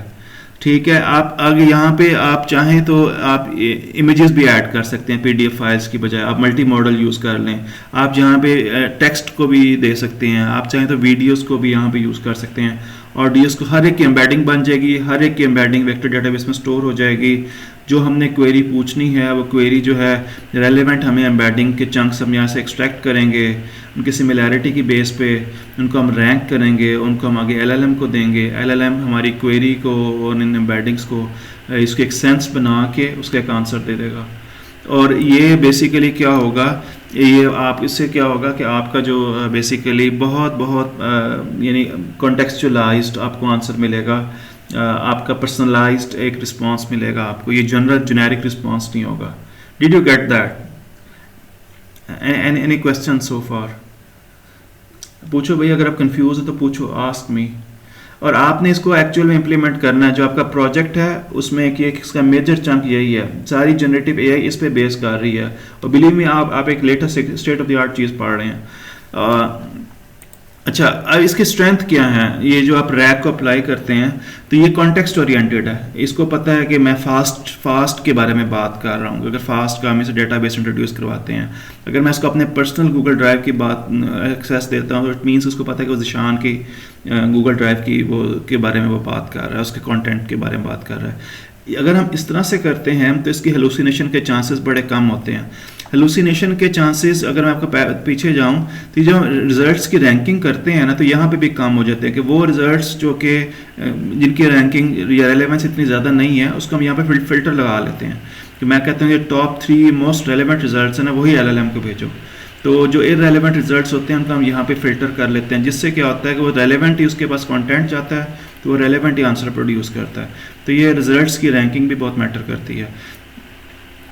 ठीक है। आप आगे यहाँ पे आप चाहें तो आप इमेजेस भी ऐड कर सकते हैं PDF फाइल्स की बजाय, आप मल्टी मॉडल यूज़ कर लें। आप यहाँ पे टेक्स्ट को भी दे सकते हैं, आप चाहें तो वीडियोस को भी यहाँ पे यूज़ कर सकते हैं, ऑडियोस को, हर एक की एम्बेडिंग बन जाएगी, हर एक की एम्बेडिंग वेक्टर डेटाबेस में स्टोर हो जाएगी। जो हमने क्वेरी पूछनी है वो क्वेरी जो है रेलेवेंट हमें एम्बेडिंग के चंक्स हम यहाँ से एक्सट्रैक्ट करेंगे, उनकी सिमिलैरिटी की बेस पे उनको हम रैंक करेंगे, उनको हम आगे LLM को देंगे। LLM हमारी क्वेरी को और इन एम्बेडिंग्स को इसके एक सेंस बना के उसका एक आंसर दे देगा। और ये बेसिकली क्या होगा, ये आप इससे क्या होगा कि आपका जो बेसिकली बहुत यानी कॉन्टेक्चुअलाइज्ड आपको आंसर मिलेगा, आपका पर्सनलाइज्ड एक रिस्पांस मिलेगा आपको, ये जनरल जेनेरिक रिस्पांस नहीं होगा। Did you get that? Any question so far? पूछो भाई, अगर आप कंफ्यूज हो तो पूछो, आस्क मी। और आपने इसको एक्चुअल में इम्प्लीमेंट करना है। जो आपका प्रोजेक्ट है उसमें एक इसका मेजर चंक यही है, सारी जनरेटिव AI इस पे बेस कर रही है। और बिलीव मी, आप एक latest state of the art चीज़ पढ़ रहे हैं। अच्छा, अब इसकी स्ट्रेंथ क्या है? ये जो आप रैक को अप्लाई करते हैं, तो ये कॉन्टेक्स्ट ओरिएंटेड है। इसको पता है कि मैं फास्ट के बारे में बात कर रहा हूँ। अगर फास्ट का हम इसे डेटाबेस इंट्रोड्यूस करवाते हैं, अगर मैं इसको अपने पर्सनल गूगल ड्राइव की बात एक्सेस देता हूँ, तो इट मीन्स उसको पता है कि वो ज़िशान की गूगल ड्राइव की वो के बारे में वो बात कर रहा है, उसके कंटेंट के बारे में बात कर रहा है। अगर हम इस तरह से करते हैं तो इसकी हेलुसिनेशन के चांसेस बड़े कम होते हैं। हेलुसिनेशन के चांसेस, अगर मैं आपको पीछे जाऊं, तो जो रिजल्ट्स की रैंकिंग करते हैं ना, तो यहाँ पे भी कम हो जाते हैं कि वो रिजल्ट्स जो कि जिनकी रैंकिंग या रेलेवेंस इतनी ज़्यादा नहीं है, उसको हम यहाँ पे फिल्टर लगा लेते हैं कि मैं कहता हूँ ये टॉप 3 मोस्ट रेलेवेंट रिजल्ट्स हैं ना, वही LLM को भेजो। तो जो इररेलेवेंट रिजल्ट्स होते हैं उनको हम यहाँ पे फिल्टर कर लेते हैं, जिससे क्या होता है कि वो रेलेवेंट ही उसके पास कंटेंट जाता है, तो वो रेलेवेंट ही आंसर प्रोड्यूस करता है। तो ये रिजल्ट्स की रैंकिंग भी बहुत मैटर करती है।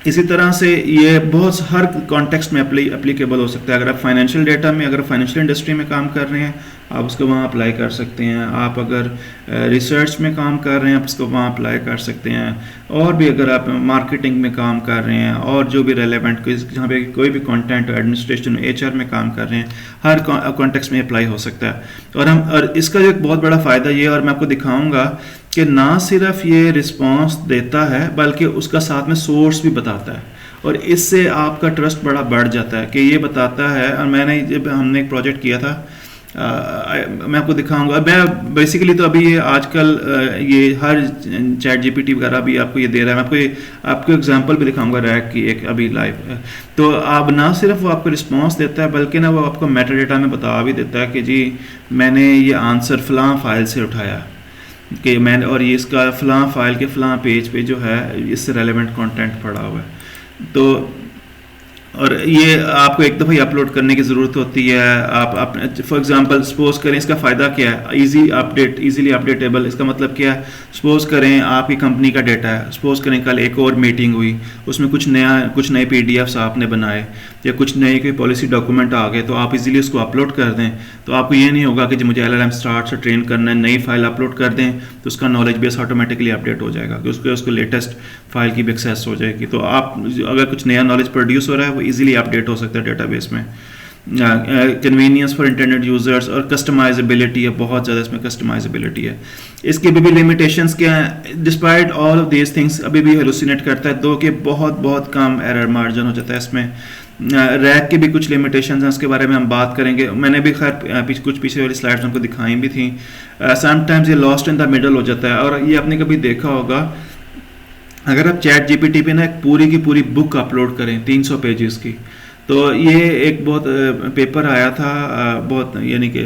इसी तरह से ये बहुत हर कॉन्टेक्स्ट में एप्लीकेबल हो सकता है। अगर आप फाइनेंशियल डेटा में, अगर फाइनेंशियल इंडस्ट्री में काम कर रहे हैं, आप उसको वहाँ अप्लाई कर सकते हैं। आप अगर रिसर्च में काम कर रहे हैं, आप उसको वहाँ अप्लाई कर सकते हैं। और भी अगर आप मार्केटिंग में काम कर रहे हैं, और जो भी रेलेवेंट जहाँ पे कोई भी कंटेंट एडमिनिस्ट्रेशन HR में काम कर रहे हैं, हर कॉन्टेक्स्ट में अप्लाई हो सकता है। और इसका जो एक बहुत बड़ा फ़ायदा ये, और मैं आपको दिखाऊंगा कि ना सिर्फ ये रिस्पांस देता है बल्कि उसका साथ में सोर्स भी बताता है, और इससे आपका ट्रस्ट बड़ा बढ़ जाता है कि ये बताता है। और जब हमने एक प्रोजेक्ट किया था, मैं आपको दिखाऊंगा। मैं बेसिकली तो अभी ये आजकल ये हर चैट GPT वगैरह भी आपको ये दे रहा है। मैं आपको एग्जांपल भी दिखाऊंगा रैक की एक अभी लाइव। तो आप ना सिर्फ वो आपको रिस्पांस देता है, बल्कि ना वो आपको मेटा डेटा में बता भी देता है कि जी मैंने ये आंसर फ़लाँ फाइल से उठाया, कि मैंने, और ये इसका फ़लाँ फाइल के फ़लाँ पेज पे जो है इससे रेलेवेंट कंटेंट पड़ा हुआ है। तो और ये आपको एक दफ़ा ही अपलोड करने की ज़रूरत होती है। आप फॉर एग्जांपल सपोज करें, इसका फ़ायदा क्या है? Easily updatable. इसका मतलब क्या है? सपोज करें आपकी कंपनी का डेटा है, सपोज करें कल एक और मीटिंग हुई, उसमें कुछ नए PDFs आपने बनाए, या कुछ नए कोई पॉलिसी डॉक्यूमेंट आ गए, तो आप इजीली उसको अपलोड कर दें। तो आपको ये नहीं होगा कि जो मुझे LLM स्टार्ट से ट्रेन करना है, नई फाइल अपलोड कर दें तो उसका नॉलेज बेस ऑटोमेटिकली अपडेट हो जाएगा, कि उसको लेटेस्ट फाइल की भी एक्सेस हो जाएगी। तो आप अगर कुछ नया नॉलेज प्रोड्यूस हो रहा है, वो इजीली अपडेट हो सकता है डेटाबेस में। कन्वीनियंस फॉर इंटरनेट यूजर्स और कस्टमाइजेबिलिटी है, बहुत ज़्यादा इसमें कस्टमाइजेबिलिटी है। इसके भी लिमिटेशंस क्या हैं? Despite all of these things अभी भी हेलुसिनेट करता है, दो के बहुत कम एरर मार्जिन हो जाता है इसमें। रैक की भी कुछ लिमिटेशंस हैं, उसके बारे में हम बात करेंगे। मैंने भी खैर कुछ पीछे वाली स्लाइड्स हमको दिखाई भी थी। समटाइम्स ये लॉस्ट इन द मिडल हो जाता है, और ये आपने कभी देखा होगा, अगर आप चैट GPT पे ना एक पूरी की पूरी बुक अपलोड करें 300 पेजेस की, तो ये एक बहुत पेपर आया था, बहुत यानी कि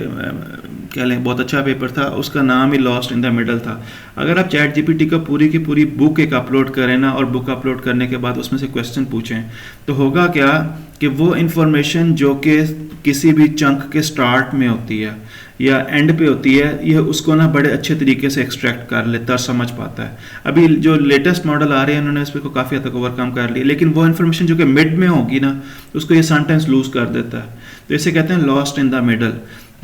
कह लें बहुत अच्छा पेपर था, उसका नाम he lost in the middle था। अगर आप चैट GPT का पूरी की पूरी बुक एक अपलोड करें ना, और बुक अपलोड करने के बाद उसमें से क्वेश्चन पूछें, तो होगा क्या कि वो इन्फॉर्मेशन जो कि किसी भी चंक के स्टार्ट में होती है या एंड पे होती है, यह उसको ना बड़े अच्छे तरीके से एक्सट्रैक्ट कर लेता और समझ पाता है। अभी जो लेटेस्ट मॉडल आ रहे हैं, उन्होंने इस पर काफ़ी हद तक ओवरकम कर लिया, लेकिन वो इन्फॉर्मेशन जो कि मिड में होगी ना, उसको ये समटाइम्स लूज कर देता है। तो इसे कहते हैं लॉस्ट इन द मिडल।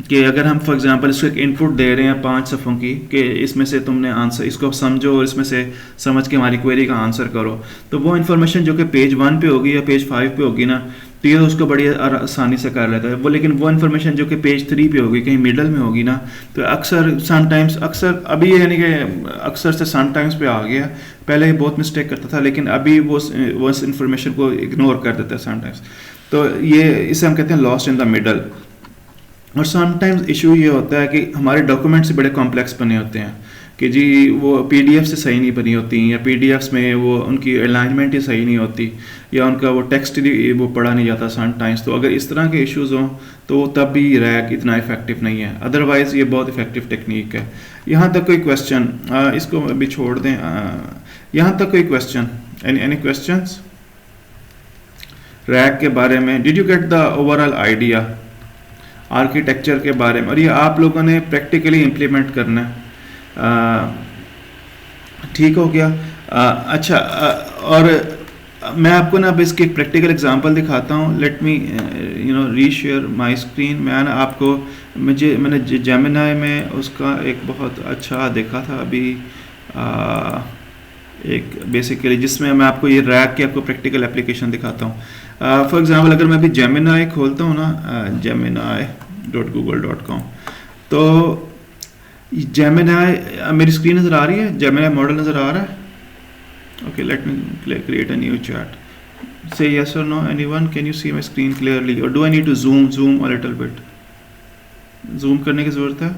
कि अगर हम फॉर एग्जांपल इसको एक इनपुट दे रहे हैं 5 सफ़ों की, कि इसमें से तुमने आंसर, इसको समझो और इसमें से समझ के हमारी क्वेरी का आंसर करो, तो वो इन्फॉर्मेशन जो कि पेज 1 पे होगी या पेज 5 पे होगी ना, तो ये उसको बड़ी आसानी से कर लेता है वो। लेकिन वो इन्फॉर्मेशन जो कि पेज 3 पे होगी, कहीं मिडल में होगी ना, तो अक्सर अभी यानी कि अक्सर से समटाइम्स पे आ गया। पहले ये बहुत मिस्टेक करता था, लेकिन अभी वो इस इन्फॉर्मेशन को इग्नोर कर देता है समटाइम्स। तो ये इसे हम कहते हैं लॉस्ट इन द मिडल। और समटाइम्स इशू ये होता है कि हमारे डॉक्यूमेंट से बड़े कॉम्प्लेक्स बने होते हैं, कि जी वो PDF से सही नहीं बनी होती, या PDFs में वो उनकी अलाइनमेंट ही सही नहीं होती, या उनका वो टेक्स्ट वो पढ़ा नहीं जाता समटाइम्स। तो अगर इस तरह के इश्यूज़ हों तो तब भी रैक इतना इफेक्टिव नहीं है। अदरवाइज़ ये बहुत इफेक्टिव टेक्निक है। यहाँ तक कोई क्वेश्चन, इसको अभी छोड़ दें, यहाँ तक कोई क्वेश्चन, एनी क्वेश्चंस रैक के बारे में? Did you get the overall idea architecture के बारे में? और ये आप लोगों ने प्रैक्टिकली इम्प्लीमेंट करना है। ठीक हो गया? अच्छा, और मैं आपको ना अब इसकी एक प्रैक्टिकल एग्जांपल दिखाता हूँ। Let me reshare my screen. मैंने जेमिनी में उसका एक बहुत अच्छा देखा था अभी, एक बेसिकली जिसमें मैं आपको ये रैक की आपको प्रैक्टिकल एप्लीकेशन दिखाता हूँ। फॉर एग्जांपल अगर मैं अभी जेमिनी खोलता हूँ ना, जेमिनी .google.com। तो जेमिनाई, मेरी स्क्रीन नज़र आ रही है, जेमिनाई मॉडल नज़र आ रहा है? Okay, let me create a new chat. Say yes or no, anyone, can you see my screen clearly, or do I need to zoom a little bit? Zoom करने की ज़रूरत है?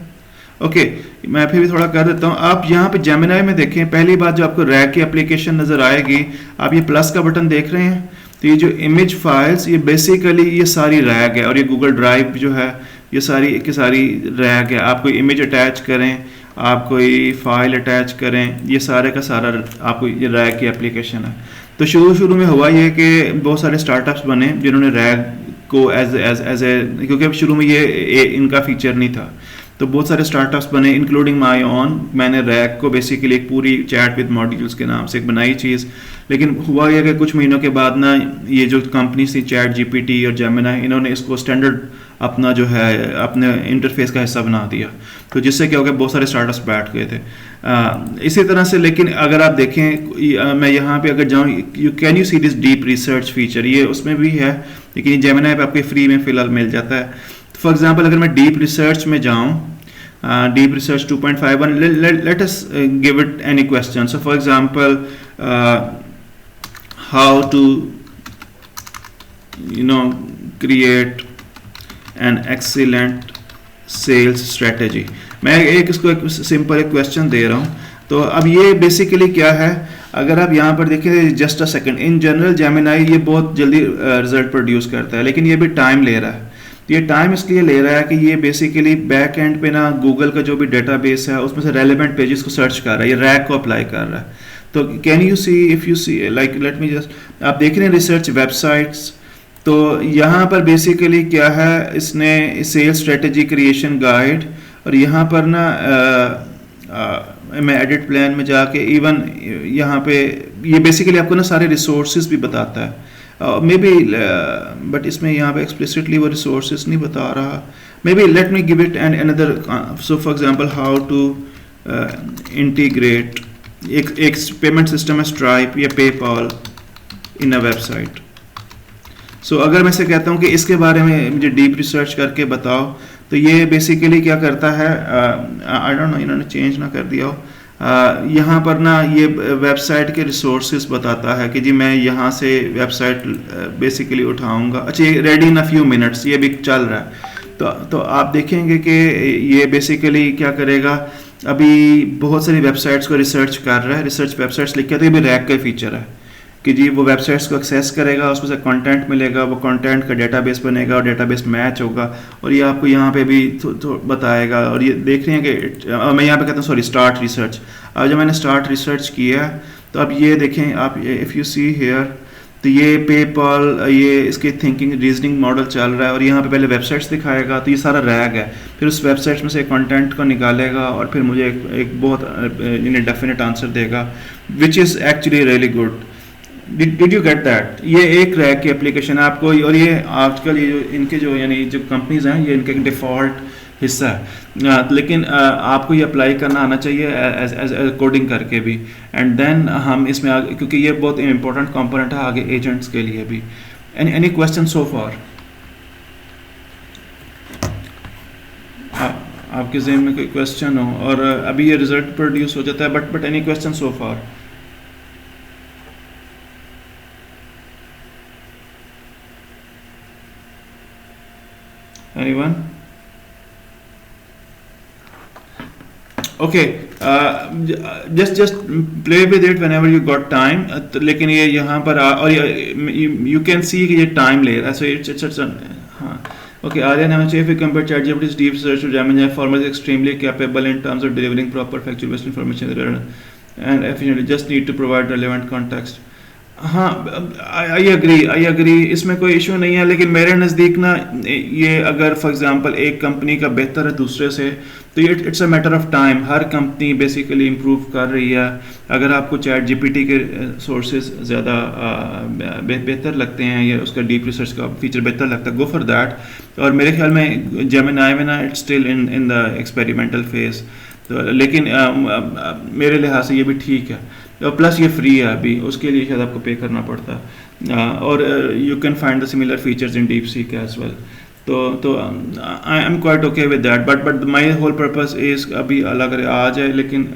ओके, मैं फिर भी थोड़ा कर देता हूँ। आप यहाँ पे जेमिनाई में देखें, पहली बात जो आपको रैग की एप्लीकेशन नज़र आएगी, आप ये प्लस का बटन देख रहे हैं, तो ये जो इमेज फाइल्स, ये बेसिकली ये सारी रैग है, और ये गूगल ड्राइव जो है ये सारी की सारी रैग है। आप कोई इमेज अटैच करें, आप कोई फाइल अटैच करें, ये सारे का सारा आपको ये रैग की एप्लीकेशन है। तो शुरू में हुआ ये कि बहुत सारे स्टार्टअप्स बने जिन्होंने रैग को एज ए, क्योंकि शुरू में ये इनका फीचर नहीं था, तो बहुत सारे स्टार्टअप्स बने इंक्लूडिंग माई ऑन। मैंने रैग को बेसिकली एक पूरी चैट विद मॉड्यूल्स के नाम से एक बनाई चीज़, लेकिन हुआ यह कि कुछ महीनों के बाद ना ये जो कंपनीज थी चैट जीपीटी और जेमिनाई, इन्होंने इसको स्टैंडर्ड अपना जो है अपने इंटरफेस का हिस्सा बना दिया, तो जिससे क्या हो गया, बहुत सारे स्टार्टअप्स बैठ गए थे। इसी तरह से, लेकिन अगर आप देखें, मैं यहाँ पे अगर जाऊँ, can you see this deep research feature, ये उसमें भी है, लेकिन जेमिनाई पे आपको फ्री में फ़िलहाल मिल जाता है। फॉर एग्जांपल अगर मैं डीप रिसर्च में जाऊँ, deep research 2.51, let us give it any question. So for example, how to create an excellent sales strategy। मैं इसको एक सिंपल एक क्वेश्चन दे रहा हूँ। तो अब ये बेसिकली क्या है, अगर आप यहाँ पर देखें, just a second, in general Gemini ये बहुत जल्दी रिजल्ट प्रोड्यूस करता है, लेकिन ये भी टाइम ले रहा है। ये टाइम इसलिए ले रहा है कि ये बेसिकली बैक एंड पे ना गूगल का जो भी डेटाबेस है उसमें से रेलेवेंट पेजेस को सर्च कर रहा है, ये रैग को अप्लाई कर रहा है। तो can you see, if you see, like let me just, आप देख रहे हैं रिसर्च वेबसाइट्स, तो यहाँ पर बेसिकली क्या है, इसने सेल्स स्ट्रेटेजी क्रिएशन गाइड, और यहाँ पर ना मैं एडिट प्लान में जाके इवन यहाँ पे ये बेसिकली आपको ना सारे रिसोर्सेज भी बताता है, मे बी, बट इसमें यहाँ पे एक्सप्लिसिटली वो रिसोर्सेज नहीं बता रहा। Maybe let me give it and another, so for example how to integrate एक पेमेंट सिस्टम है स्ट्राइप या PayPal in a website. So अगर मैं से कहता हूँ कि इसके बारे में मुझे डीप रिसर्च करके बताओ, तो ये बेसिकली क्या करता है, आई डोंट नो इन्होंने चेंज ना कर दिया हो, यहाँ पर ना ये वेबसाइट के रिसोर्सेज बताता है कि जी मैं यहाँ से वेबसाइट बेसिकली उठाऊंगा। अच्छा, ये ready in a few minutes, ये भी चल रहा है। तो आप देखेंगे कि ये बेसिकली क्या करेगा, अभी बहुत सारी वेबसाइट्स को रिसर्च कर रहा है, रिसर्च वेबसाइट्स लिख के, तो ये भी रैग का फीचर है कि जी वो वेबसाइट्स को एक्सेस करेगा, उसमें से कंटेंट मिलेगा, वो कंटेंट का डेटाबेस बनेगा और डेटाबेस मैच होगा, और ये आपको यहाँ पे भी बताएगा। और ये देख रहे हैं कि मैं यहाँ पे कहता हूँ सॉरी स्टार्ट रिसर्च। अब जब मैंने स्टार्ट रिसर्च किया तो अब ये देखें आप, इफ़ यू सी हेयर, तो ये पेपॉल, ये इसके थिंकिंग रीजनिंग मॉडल चल रहा है, और यहाँ पे पहले वेबसाइट्स दिखाएगा, तो ये सारा रैग है, फिर उस वेबसाइट में से कंटेंट को निकालेगा और फिर मुझे एक बहुत डेफिनेट आंसर देगा, which is actually really good. Did you get that? ये एक रैग की एप्लीकेशन है आपको, और ये आजकल ये जो इनके जो यानी जो कंपनीज हैं, ये इनका एक डिफ़ॉल्ट हिस्सा है, लेकिन आपको ये अप्लाई करना आना चाहिए एज कोडिंग करके भी, एंड देन हम इसमें आगे, क्योंकि ये बहुत इंपॉर्टेंट कंपोनेंट है आगे एजेंट्स के लिए भी। एनी क्वेश्चन सो फार? आपके ज़हन में कोई क्वेश्चन हो? और अभी ये रिजल्ट प्रोड्यूस हो जाता है, but any question so far? Anyone? Okay, just play with it whenever you got time. लेकिन ये यहाँ पर और you can see कि ये time ले रहा है, so it's हाँ. Okay, Aryan, if we compare ChatGPT's deep search to Gemini, Formal is extremely capable in terms of delivering proper factual based information and efficiently. Just need to provide relevant context. हाँ, I agree, इसमें कोई issue नहीं है, लेकिन मेरे नज़दीक ना ये अगर फॉर एग्जांपल एक कंपनी का बेहतर है दूसरे से, तो ये it's a matter of time. Her company basically improve कर रही है। अगर आपको चैट जीपीटी के सोर्सेज ज़्यादा बेहतर लगते हैं या उसका डीप रिसर्च का फीचर बेहतर लगता है, गो फॉर दैट। और मेरे ख्याल में जेमिनाई में ना it's still in the experimental phase, तो लेकिन मेरे लिहाज से ये भी ठीक है, और प्लस ये फ्री है अभी, उसके लिए शायद आपको पे करना पड़ता है। और you can find the similar features in DeepSeek as well. तो I am quite okay with that, but my whole purpose is अभी अगर आ जाए, लेकिन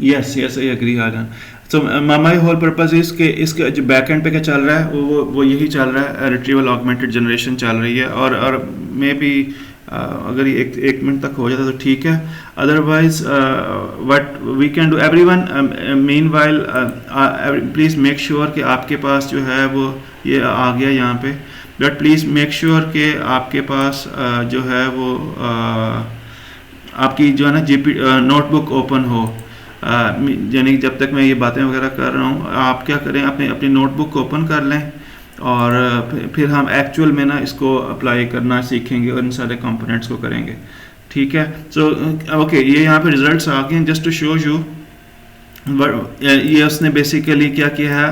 यस यस आई एग्री आ जाए। So my whole purpose is कि इसके जो बैक एंड पे क्या चल रहा है वो यही चल रहा है, रिट्रीवल ऑगमेंटेड जनरेशन चल रही है, और मे बी अगर ये एक मिनट तक हो जाता तो ठीक है, otherwise what we can do everyone meanwhile please make sure कि आपके पास जो है वो ये आ गया यहाँ पे, बट प्लीज़ मेक श्योर कि आपके पास जो है वो आपकी जो है ना जीपी नोटबुक ओपन हो, यानी जब तक मैं ये बातें वगैरह कर रहा हूँ आप क्या करें, अपनी नोटबुक ओपन कर लें, और फिर हम एक्चुअल में ना इसको अप्लाई करना सीखेंगे और इन सारे कंपोनेंट्स को करेंगे, ठीक है। सो ओके, ये यहाँ पे रिजल्ट्स आ गए, जस्ट टू शो यू ये उसने बेसिकली क्या किया है,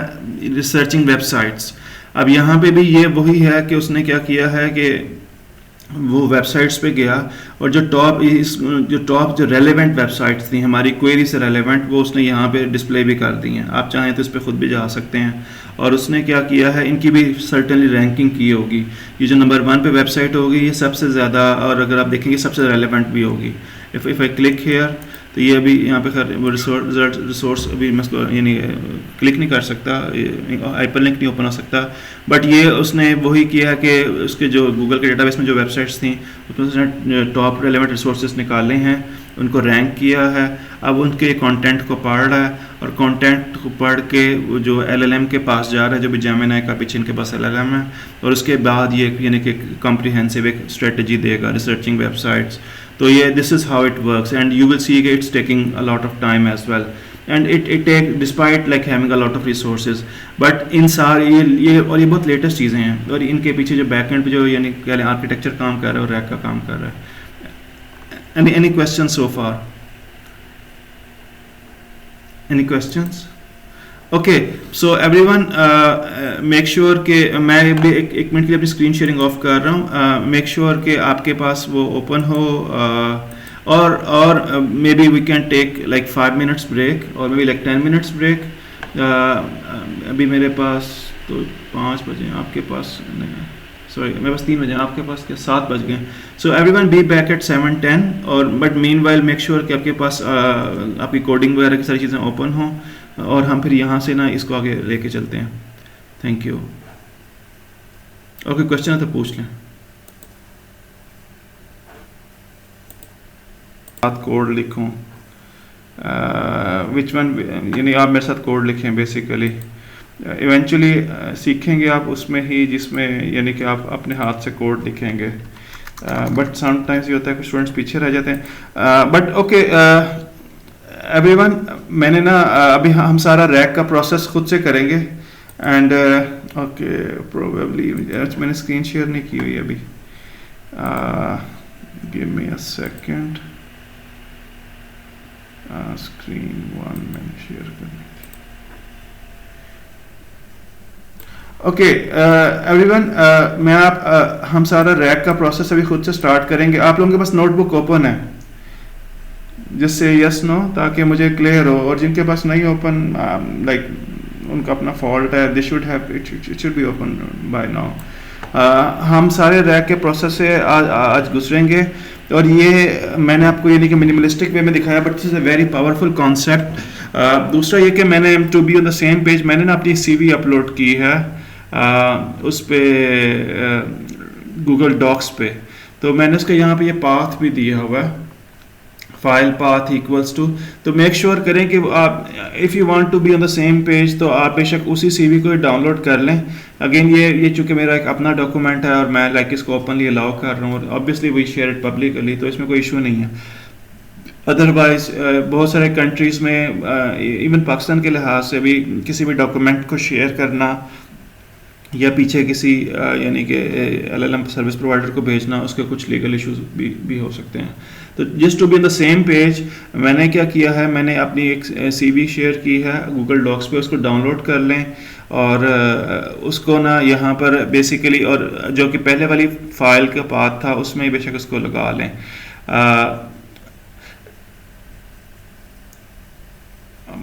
रिसर्चिंग वेबसाइट्स। अब यहाँ पे भी ये वही है कि उसने क्या किया है कि वो वेबसाइट्स पे गया और जो टॉप जो रेलेवेंट वेबसाइट्स थी हमारी क्वेरी से रेलेवेंट, वो उसने यहाँ पे डिस्प्ले भी कर दी हैं। आप चाहें तो इस पर खुद भी जा सकते हैं। और उसने क्या किया है, इनकी भी सर्टेनली रैंकिंग की होगी। ये जो नंबर 1 पे वेबसाइट होगी ये सबसे ज़्यादा, और अगर आप देखेंगे सबसे रेलेवेंट भी होगी। इफ़ आई क्लिक हेयर तो ये अभी यहाँ पे रिसोर्स अभी मैं इसको यानी क्लिक नहीं कर सकता, हाइपरलिंक नहीं ओपन हो सकता, बट ये उसने वही किया है कि उसके जो गूगल के डेटाबेस में जो वेबसाइट्स थी उसमें उसने टॉप रेलेवेंट रिसोर्सेज निकाले हैं, उनको रैंक किया है। अब उनके कंटेंट को पढ़ रहा है और कंटेंट को पढ़ के वो जो एलएलएम के पास जा रहा है, जो भी जेमिनी का पीछे इनके पास एलएलएम है, और उसके बाद ये यानी कि कॉम्प्रिहेंसिव एक स्ट्रेटजी देगा रिसर्चिंग वेबसाइट्स। तो ये this is how it works and you will see it's taking a lot of time as well, and it take despite like having a lot of resources, but इन सारे ये और ये बहुत latest चीज़ें हैं, और इनके पीछे जो बैकएंड पे जो यानी क्या आर्किटेक्चर काम कर रहा है और रैक का काम कर रहा है। Any questions so far? Any questions? Okay, so everyone make sure कि मैं भी एक मिनट के लिए अपनी स्क्रीन शेयरिंग ऑफ कर रहा हूँ। मेक श्योर कि आपके पास वो ओपन हो, और maybe we can take like 5 minutes break और maybe like 10 minutes break. अभी मेरे पास तो 5 बजे, आपके पास नहीं, सॉरी मेरे पास 3 बजे, आपके पास क्या 7 बज गए। So everyone be back at 7:10, और बट मीनवाइल मेक श्योर कि आपके पास आपकी कोडिंग वगैरह की सारी चीज़ें ओपन हों, और हम फिर यहाँ से ना इसको आगे लेके चलते हैं। Thank you. और कोई क्वेश्चन है तो पूछ लें। साथ कोड लिखूँ, विच वन, यानी आप मेरे साथ कोड लिखें बेसिकली। इवेंचुअली सीखेंगे आप उसमें ही जिसमें यानी कि आप अपने हाथ से कोड लिखेंगे, बट समटाइम्स ये होता है कि स्टूडेंट्स पीछे रह जाते हैं। बट ओके एवरीवन, मैंने ना अभी हम सारा रैक का प्रोसेस खुद से करेंगे, एंड ओके प्रोबेबली मैंने स्क्रीन शेयर नहीं की हुई अभी, give me a second. Screen 1 मैंने शेयर करनी। ओके एवरीवन, मैं हम सारा रैक का प्रोसेस अभी खुद से स्टार्ट करेंगे। आप लोगों के पास नोटबुक ओपन है, जिससे यस नो, ताकि मुझे क्लियर हो, और जिनके पास नहीं ओपन लाइक उनका अपना फॉल्ट है, they should have it should be open by now. हम सारे रैक के प्रोसेस से आज गुजरेंगे, और ये मैंने आपको यानी कि मिनिमलिस्टिक वे में दिखाया, but this is a very powerful concept. दूसरा ये कि मैंने to be on the same page, मैंने ना अपनी CV अपलोड की है उस पे गूगल डॉक्स पे, तो मैंने उसका यहाँ पे ये पाथ भी दिया हुआ है, फाइल पाथ इक्वल्स टू। तो मेक श्योर करें कि आप if you want to be on the same page तो आप बेशक उसी CV को डाउनलोड कर लें। अगेन ये चूँकि मेरा एक अपना डॉक्यूमेंट है और मैं लाइक इसको ओपनली अलाउ कर रहा हूँ, और obviously we share it publicly, तो इसमें कोई इशू नहीं है। अदरवाइज बहुत सारे कंट्रीज़ में इवन पाकिस्तान के लिहाज से भी किसी भी डॉक्यूमेंट को शेयर करना या पीछे किसी यानी कि LLM सर्विस प्रोवाइडर को भेजना, उसके कुछ लीगल इश्यूज भी हो सकते हैं। तो just to be on the same page, मैंने क्या किया है, मैंने अपनी एक CV शेयर की है गूगल डॉक्स पे, उसको डाउनलोड कर लें, और उसको ना यहाँ पर बेसिकली, और जो कि पहले वाली फाइल का पाथ था उसमें बेशक उसको लगा लें।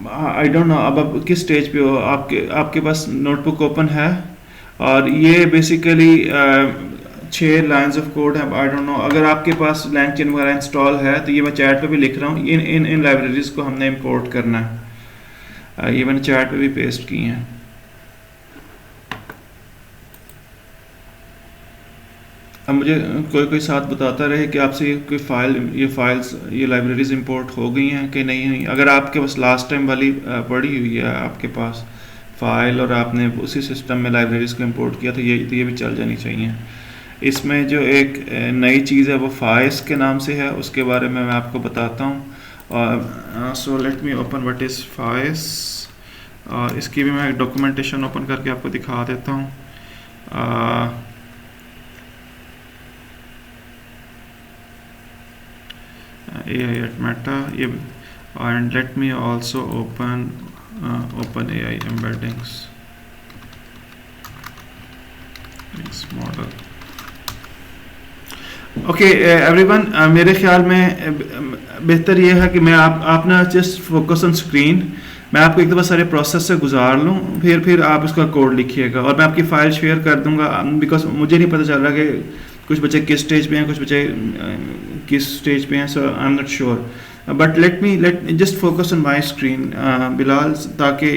आई डोंट नो अब किस स्टेज पे हो, आपके पास नोटबुक ओपन है? और ये बेसिकली 6 लाइंस ऑफ कोड है। आई डोंट नो, अगर आपके पास LangChain वगैरह इंस्टॉल है तो ये मैं चैट पे भी लिख रहा हूँ, इन लाइब्रेरीज को हमने इंपोर्ट करना है। ये मैंने चैट पे भी पेस्ट की हैं। अब मुझे कोई साथ बताता रहे कि आपसे ये फाइल्स ये लाइब्रेरीज इंपोर्ट हो गई हैं कि नहीं हुई। अगर आपके पास लास्ट टाइम वाली पड़ी हुई है आपके पास फाइल और आपने उसी सिस्टम में लाइब्रेरीज को इंपोर्ट किया तो ये भी चल जानी चाहिए। इसमें जो एक नई चीज़ है वो फाइस के नाम से है, उसके बारे में मैं आपको बताता हूँ। So let me open what is fries. इसकी भी मैं डॉक्यूमेंटेशन ओपन करके आपको दिखा देता हूँ। AI at Meta, ये, and let me also open OpenAI embeddings, this model. Okay everyone, मेरे ख्याल में बेहतर ये है कि मैं आप ना जस्ट फोकस ऑन स्क्रीन। मैं आपको एक दफ़ा सारे प्रोसेस से गुजार लूँ, फिर आप इसका कोड लिखिएगा और मैं आपकी फ़ाइल शेयर कर दूंगा, बिकॉज मुझे नहीं पता चल रहा कि कुछ बच्चे किस स्टेज पे हैं, कुछ बच्चे किस स्टेज पे हैं, so I am not sure. But let just focus on my screen Bilal, ताकि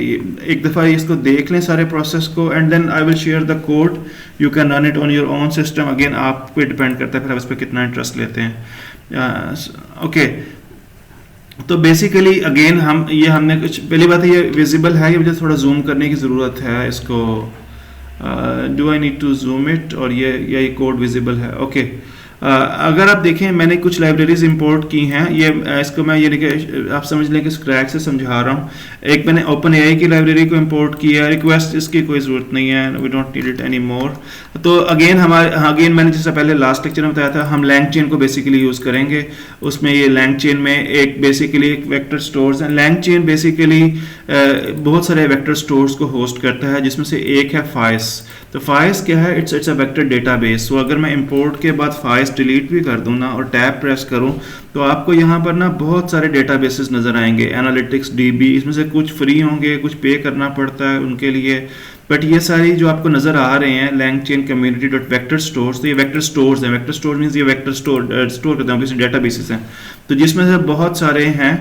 एक दफ़ा इसको देख लें सारे प्रोसेस को, and then I will share the code. You can run it on your own system. Again आप पे डिपेंड करता है फिर आप इस पर कितना इंटरेस्ट लेते हैं। ओके, तो बेसिकली अगेन हमने कुछ, पहली बात ये विजिबल है, ये मुझे थोड़ा जूम करने की ज़रूरत है इसको। Do I need to zoom it, और ये कोड विजिबल है। ओके, अगर आप देखें मैंने कुछ लाइब्रेरीज इंपोर्ट की हैं। ये इसको मैं ये लिखे, आप समझ लें कि स्क्रैच से समझा रहा हूँ। एक मैंने OpenAI की लाइब्रेरी को इंपोर्ट किया, रिक्वेस्ट इसकी कोई ज़रूरत नहीं है, we don't need it anymore. तो अगेन मैंने जैसे पहले लास्ट लेक्चर में बताया था, हम LangChain को बेसिकली यूज़ करेंगे। उसमें ये LangChain में एक वेक्टर स्टोर्स हैं। LangChain बेसिकली बहुत सारे वेक्टर स्टोर्स को होस्ट करता है, जिसमें से एक है फाइस। तो फाइस क्या है? It's a vector database. So अगर मैं इंपोर्ट के बाद फाइस डिलीट भी कर दूँ ना और टैब प्रेस करूँ तो आपको यहाँ पर ना बहुत सारे डेटाबेसेस नज़र आएंगे। एनालिटिक्स DB, इसमें से कुछ फ्री होंगे, कुछ पे करना पड़ता है उनके लिए, बट ये सारी जो आपको नज़र आ रहे हैं LangChain community.vector stores, तो ये वेक्टर स्टोर्स हैं। वेक्टर स्टोर मीन्स ये वेक्टर स्टोर करते हैं, किसी डेटाबेसेस हैं, तो जिसमें से बहुत सारे हैं।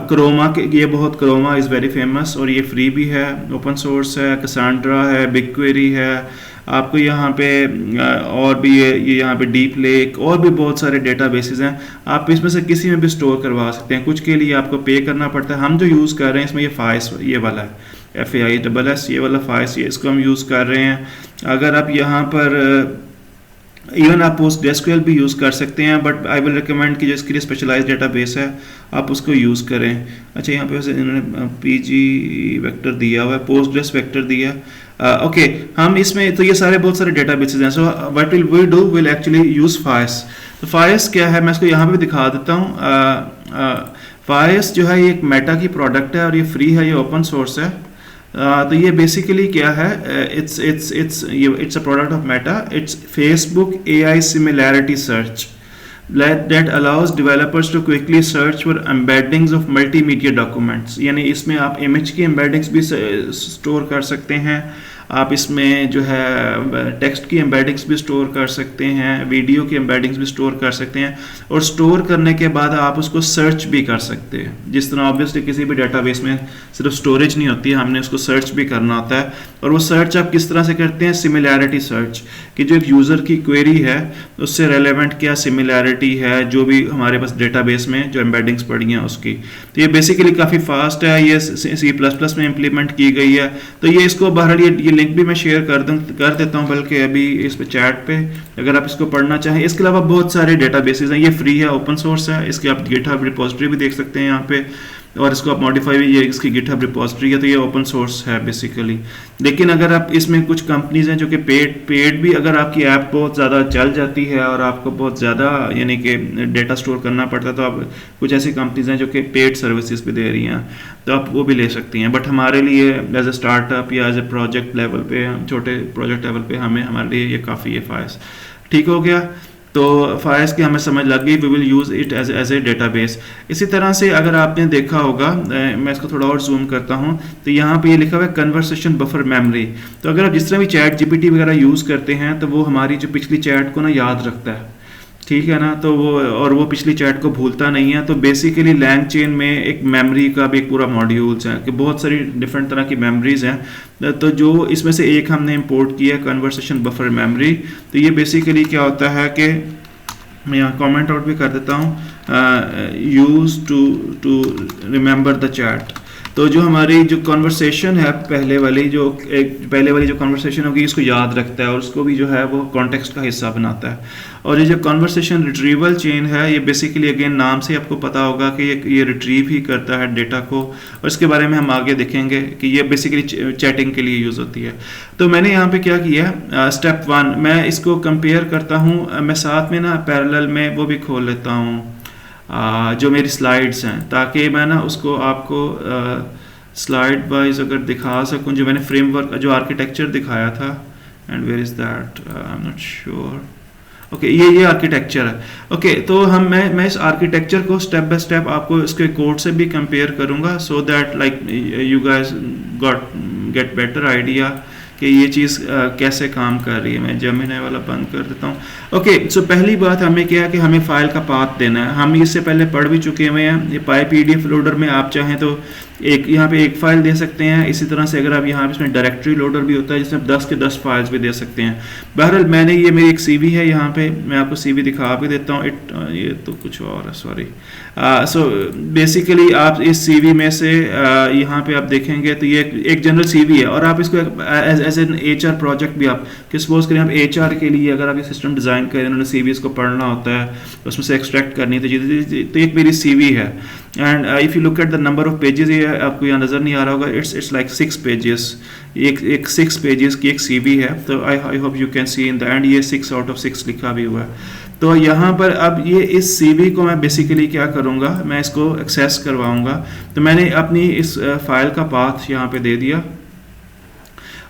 क्रोमा के, ये बहुत, क्रोमा इज़ वेरी फेमस और ये फ्री भी है, ओपन सोर्स है। कैसेंड्रा है, BigQuery है, आपको यहाँ पे और भी ये यहाँ पे डीप लेक और भी बहुत सारे डेटाबेसेस हैं। आप इसमें से किसी में भी स्टोर करवा सकते हैं। कुछ के लिए आपको पे करना पड़ता है। हम जो यूज़ कर रहे हैं इसमें ये फाइस, ये वाला है FAISS, ये वाला फाइस, ये इसको हम यूज़ कर रहे हैं। अगर आप यहाँ पर इवन आप PostgreSQL भी यूज़ कर सकते हैं, बट आई विल रिकमेंड कि जो इसके लिए स्पेशलाइज्ड डेटाबेस है आप उसको यूज़ करें। अच्छा, यहाँ पे वैसे इन्होंने PG वेक्टर दिया हुआ है, Postgres वेक्टर दिया है। ओके, हम इसमें तो ये सारे बहुत सारे डेटाबेसेस हैं। So what will we do, will actually use FAISS. तो फाइस क्या है, मैं इसको यहाँ पे भी दिखा देता हूँ। फाइस जो है ये एक मेटा की प्रोडक्ट है और ये फ्री है, ये ओपन सोर्स है। तो ये बेसिकली क्या है, it's a product of Meta. It's Facebook AI similarity search that allows developers to quickly search for embeddings of multimedia documents। यानी इसमें आप इमेज की embeddings भी स्टोर कर सकते हैं, आप इसमें जो है टेक्स्ट की एम्बेडिंग्स भी स्टोर कर सकते हैं, वीडियो की एम्बेडिंग्स भी स्टोर कर सकते हैं, और स्टोर करने के बाद आप उसको सर्च भी कर सकते हैं। जिस तरह ऑब्वियसली किसी भी डेटाबेस में सिर्फ स्टोरेज नहीं होती है, हमने उसको सर्च भी करना होता है। और वो सर्च आप किस तरह से करते हैं? सिमिलैरिटी सर्च, कि जो एक यूज़र की क्वेरी है उससे रेलेवेंट क्या सिमिलैरिटी है जो भी हमारे पास डेटाबेस में जो एम्बेडिंग्स पड़ी हैं उसकी। तो ये बेसिकली काफ़ी फास्ट है, ये C++ में इम्प्लीमेंट की गई है। तो ये इसको बहरहाल ये लिंक भी मैं शेयर कर देता हूँ, बल्कि अभी इस पे चैट पे, अगर आप इसको पढ़ना चाहें। इसके अलावा बहुत सारे डेटाबेसेस हैं, ये फ्री है, ओपन सोर्स है। इसकी आप GitHub रिपोजिटरी भी देख सकते हैं यहाँ पे, और इसको आप मॉडिफाई भी, ये इसकी GitHub रिपोजिटरी है, तो ये ओपन सोर्स है बेसिकली। लेकिन अगर आप इसमें कुछ कंपनीज हैं जो कि पेड भी, अगर आपकी ऐप बहुत ज़्यादा चल जाती है और आपको बहुत ज़्यादा यानी कि डेटा स्टोर करना पड़ता है, तो आप कुछ ऐसी कंपनीज हैं जो कि पेड सर्विसेज भी दे रही हैं, तो आप वो भी ले सकती हैं। बट हमारे लिए एज ए स्टार्टअप या एज ए प्रोजेक्ट लेवल पे, छोटे प्रोजेक्ट लेवल पे हमारे लिए ये काफ़ी है फायस। ठीक हो गया। तो फाइल्स की हमें समझ लग गई, we will use it as a database. इसी तरह से अगर आपने देखा होगा, मैं इसको थोड़ा और जूम करता हूँ, तो यहाँ पे ये लिखा हुआ है कन्वर्सेशन बफर मेमोरी। तो अगर आप जिस तरह भी चैट जीपीटी वगैरह यूज़ करते हैं तो वो हमारी जो पिछली चैट को ना याद रखता है, ठीक है ना, तो वो पिछली चैट को भूलता नहीं है। तो बेसिकली लैंग चेन में एक मेमोरी का भी एक पूरा मॉड्यूल्स है कि बहुत सारी डिफरेंट तरह की मेमोरीज हैं। तो जो इसमें से एक हमने इंपोर्ट किया है कन्वर्सेशन बफर मेमोरी। तो ये बेसिकली क्या होता है कि मैं यहाँ कमेंट आउट भी कर देता हूँ, use to remember the chat. तो जो हमारी जो कन्वर्सेशन है पहले वाली जो कन्वर्सेशन होगी इसको याद रखता है और उसको भी जो है वो कॉन्टेक्स्ट का हिस्सा बनाता है। और ये जो कन्वर्सेशन रिट्रीवल चेन है ये बेसिकली अगेन नाम से आपको पता होगा कि ये रिट्रीव ही करता है डेटा को, और इसके बारे में हम आगे देखेंगे कि ये बेसिकली चैटिंग के लिए यूज़ होती है। तो मैंने यहाँ पे क्या किया है, स्टेप 1 मैं इसको कंपेयर करता हूँ, मैं साथ में ना पैरेलल में वो भी खोल लेता हूँ जो मेरी स्लाइड्स हैं, ताकि मैं ना उसको आपको स्लाइड वाइज अगर दिखा सकूं, जो मैंने फ्रेमवर्क जो आर्किटेक्चर दिखाया था, and where is that, I am not sure. Okay, ये आर्किटेक्चर है। ओके, तो मैं इस आर्किटेक्चर को स्टेप बाय स्टेप आपको इसके कोड से भी कंपेयर करूंगा, so that like you guys get better idea कि ये चीज़ कैसे काम कर रही है। मैं जेमिनी वाला बंद कर देता हूँ। ओके, सो पहली बात हमें क्या है कि हमें फ़ाइल का पाथ देना है। हम इससे पहले पढ़ भी चुके हुए हैं। ये पाई पीडीएफ लोडर में आप चाहें तो एक यहाँ पे एक फ़ाइल दे सकते हैं। इसी तरह से अगर आप यहाँ पे इसमें डायरेक्टरी लोडर भी होता है जिसमें 10 के 10 फाइल्स भी दे सकते हैं। बहरहाल मैंने ये मेरी एक सीवी है, यहाँ पे मैं आपको सीवी दिखा भी देता हूँ। ये तो कुछ और है, सॉरी। सो बेसिकली आप इस सीवी में से यहाँ पे आप देखेंगे तो ये एक जनरल सीवी है, और आप इसको एज एन एचआर प्रोजेक्ट भी आप सपोज करें, आप एचआर के लिए अगर आप ये सिस्टम डिज़ाइन करें, उन्होंने सीवीज़ को पढ़ना होता है, उसमें से एक्सट्रैक्ट करनी है, तो एक मेरी सीवी है। And if you look at the number of pages, ये आपको यहाँ नज़र नहीं आ रहा होगा, इट्स लाइक 6 पेजेस, एक 6 पेजेस की एक सीवी है। तो आई hope you can C in the end ये 6 आउट ऑफ 6 लिखा भी हुआ है। तो यहाँ पर अब ये इस सीवी को मैं बेसिकली क्या करूँगा, मैं इसको एक्सेस करवाऊँगा। तो मैंने अपनी इस फाइल का पाथ यहाँ पे दे दिया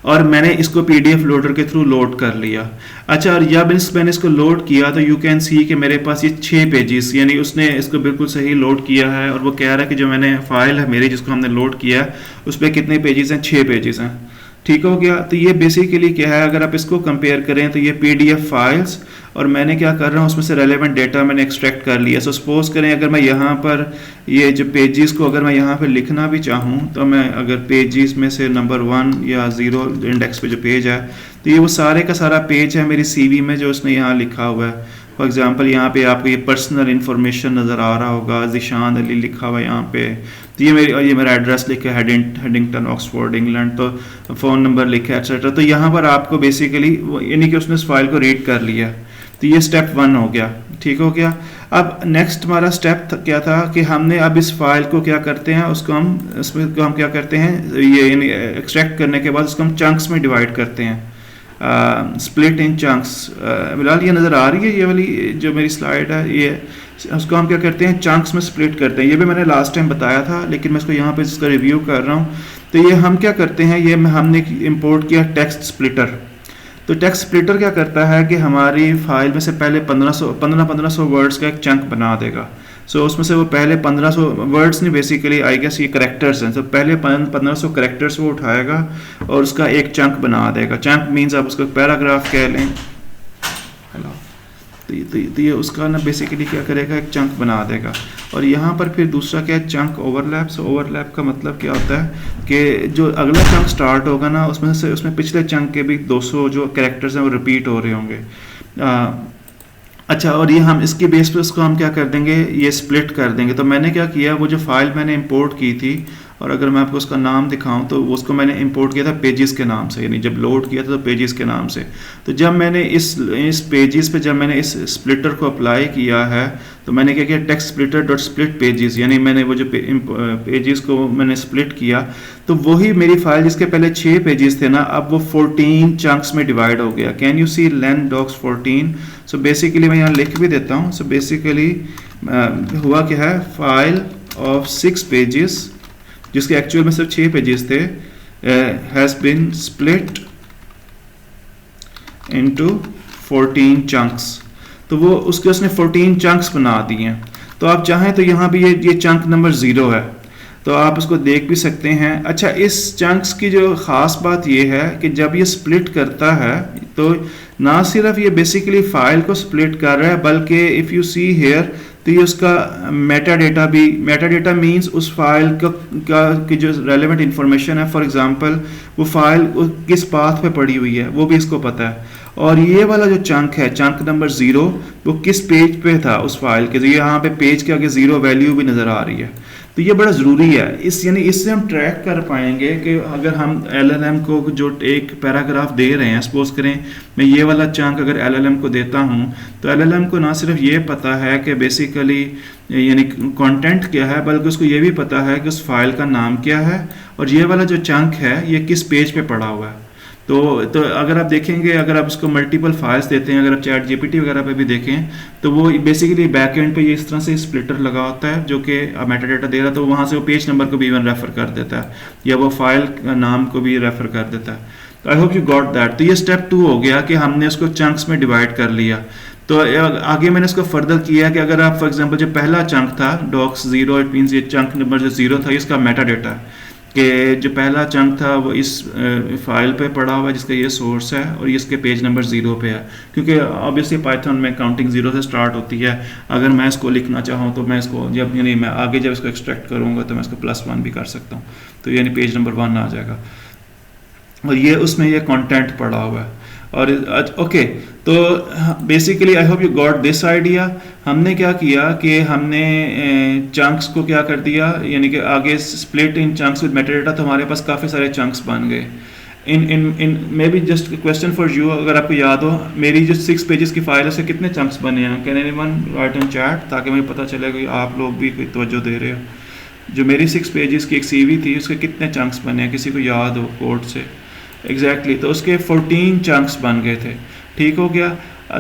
और मैंने इसको पीडीएफ लोडर के थ्रू लोड कर लिया। अच्छा, और जब मैंने इसको लोड किया तो यू कैन सी कि मेरे पास ये 6 पेजेस, यानी उसने इसको बिल्कुल सही लोड किया है, और वो कह रहा है कि जो मैंने फाइल है मेरी जिसको हमने लोड किया है उस पर कितने पेजेस हैं, 6 पेजेस हैं। ठीक हो गया। तो ये बेसिकली क्या है, अगर आप इसको कंपेयर करें तो ये पीडीएफ फाइल्स, और मैंने क्या कर रहा हूँ उसमें से रेलेवेंट डेटा मैंने एक्सट्रैक्ट कर लिया। सो सपोज करें अगर मैं यहाँ पर ये जो पेजेस को अगर मैं यहाँ पर लिखना भी चाहूँ, तो मैं अगर पेजेस में से नंबर 1 या 0 इंडेक्स पे जो पेज है, तो ये वो सारे का सारा पेज है मेरी सीवी में जो उसने यहाँ लिखा हुआ है। फॉर एग्जांपल यहाँ पे आपको ये पर्सनल इन्फॉर्मेशन नज़र आ रहा होगा, ज़िशान अली लिखा हुआ है यहाँ पे। तो ये मेरा एड्रेस लिखा है हेडिंगटन ऑक्सफोर्ड इंग्लैंड, तो फ़ोन नंबर लिखा है एक्सेट्रा। तो यहाँ पर आपको बेसिकली यानी कि उसने इस फाइल को रीड कर लिया। तो ये स्टेप 1 हो गया, ठीक हो गया। अब नेक्स्ट हमारा स्टेप क्या था कि हमने अब इस फाइल को क्या करते हैं, उसको हम क्या करते हैं, ये यानी एक्सट्रैक्ट करने के बाद उसको हम चंक्स में डिवाइड करते हैं, स्प्लिट इन चंक्स। फिलहाल ये नज़र आ रही है ये वाली जो मेरी स्लाइड है, ये उसको हम क्या करते हैं, चंक्स में स्प्लिट करते हैं। ये भी मैंने लास्ट टाइम बताया था, लेकिन मैं इसको यहाँ पे इसका रिव्यू कर रहा हूँ। तो ये हम क्या करते हैं, ये हमने इंपोर्ट किया टेक्स्ट स्प्लिटर। तो टेक्स्ट स्प्लिटर क्या करता है कि हमारी फाइल में से पहले 1500 वर्ड्स का एक चंक बना देगा। सो उसमें से वो पहले 1500 वर्ड्स नहीं, बेसिकली आई गेस ये करेक्टर्स हैं। तो पहले 1500 करेक्टर्स वो उठाएगा और उसका एक चंक बना देगा। चंक मीन्स आप उसको पैराग्राफ कह लें। हेलो, तो ये उसका ना बेसिकली क्या करेगा, एक चंक बना देगा। और यहाँ पर फिर दूसरा क्या है, चंक ओवरलैप। सो ओवरलैप का मतलब क्या होता है कि जो अगला चंक स्टार्ट होगा ना उसमें पिछले चंक के भी 200 जो कैरेक्टर्स हैं वो रिपीट हो रहे होंगे। अच्छा, और ये हम इसके बेस पे उसको हम क्या कर देंगे, ये स्प्लिट कर देंगे। तो मैंने क्या किया, वो जो फाइल मैंने इंपोर्ट की थी, और अगर मैं आपको उसका नाम दिखाऊं तो उसको मैंने इंपोर्ट किया था पेजेस के नाम से, यानी जब लोड किया था तो पेजेस के नाम से। तो जब मैंने इस पेजेस पे जब मैंने इस स्प्लिटर को अप्लाई किया है, तो मैंने क्या किया, text splitter dot split pages, यानी मैंने वो जो पेजेस को मैंने स्प्लिट किया, तो वही मेरी फाइल जिसके पहले 6 पेजेस थे ना, अब वो 14 चंक्स में डिवाइड हो गया। Can you see len docs 14। So basically मैं यहाँ लिख भी देता हूँ। सो बेसिकली हुआ क्या है, फाइल ऑफ 6 पेजेस जिसके एक्चुअल में सिर्फ 6 पेजेस थे, has been split into 14 chunks. तो वो उसके उसने 14 चंक्स बना दिए हैं। तो आप चाहें तो यहाँ पे ये चंक नंबर 0 है, तो आप उसको देख भी सकते हैं। अच्छा, इस चंक्स की जो ख़ास बात ये है कि जब ये स्प्लिट करता है तो ना सिर्फ ये बेसिकली फ़ाइल को स्प्लिट कर रहा है, बल्कि इफ़ यू सी हेयर तो ये उसका मेटा डेटा भी, मेटा डेटा मीन्स उस फाइल की जो रेलेवेंट इंफॉर्मेशन है, फॉर एग्जांपल वो फाइल किस पाथ पे पड़ी हुई है वो भी इसको पता है। और ये वाला जो चंक है, चंक नंबर 0, वो किस पेज पे था उस फाइल के, तो यहाँ पे पेज के आगे 0 वैल्यू भी नज़र आ रही है। तो ये बड़ा ज़रूरी है, यानी इससे हम ट्रैक कर पाएंगे कि अगर हम LLM को जो एक पैराग्राफ दे रहे हैं, सपोज करें मैं ये वाला चंक अगर LLM को देता हूँ, तो LLM को ना सिर्फ ये पता है कि बेसिकली यानी कंटेंट क्या है, बल्कि उसको ये भी पता है कि उस फाइल का नाम क्या है और ये वाला जो चंक है ये किस पेज पे पड़ा हुआ है। तो अगर आप देखेंगे, अगर आप उसको मल्टीपल फाइल्स देते हैं, अगर आप चैट GPT वगैरह पे भी देखें, तो वो बेसिकली बैक एंड पे ये इस तरह से स्प्लिटर लगा होता है जो कि मेटा डेटा दे रहा है, तो वहाँ से वो पेज नंबर को भी इवन रेफर कर देता है या वो फाइल नाम को भी रेफर कर देता है। तो आई होप यू गॉट दैट। तो ये स्टेप 2 हो गया कि हमने उसको चंक्स में डिवाइड कर लिया। तो आगे मैंने इसको फर्दर किया कि अगर आप फॉर एग्जांपल जो पहला चंक था डॉक्स 0, इट मीन्स ये चंक नंबर जो 0 था इसका मेटा डेटा है कि जो पहला चंक था वो इस फाइल पे पड़ा हुआ है जिसका ये सोर्स है और इसके पेज नंबर 0 पे है, क्योंकि ऑब्वियसली पाइथन में काउंटिंग 0 से स्टार्ट होती है। अगर मैं इसको लिखना चाहूँ तो मैं इसको जब यानी मैं आगे जब इसको एक्सट्रैक्ट करूँगा तो मैं इसको +1 भी कर सकता हूँ, तो यानी पेज नंबर 1 आ जाएगा और ये उसमें ये कंटेंट पड़ा हुआ है। और ओके, तो basically I hope you got this idea. हमने क्या किया कि हमने चंक्स को क्या कर दिया, यानी कि आगे split in chunks with metadata, तो हमारे पास काफ़ी सारे चंक्स बन गए। In maybe just question for you, अगर आपको याद हो मेरी जो 6 पेजेस की फाइल है उससे कितने चंक्स बने हैं, can anyone right in chat, ताकि मुझे पता चले कि आप लोग भी कोई तवज्जो दे रहे हो। जो मेरी 6 पेजेस की एक CV थी उसके कितने चंक्स बने हैं, किसी को याद हो कोड से एग्जैक्टली तो उसके 14 चंक्स बन गए थे। ठीक हो गया।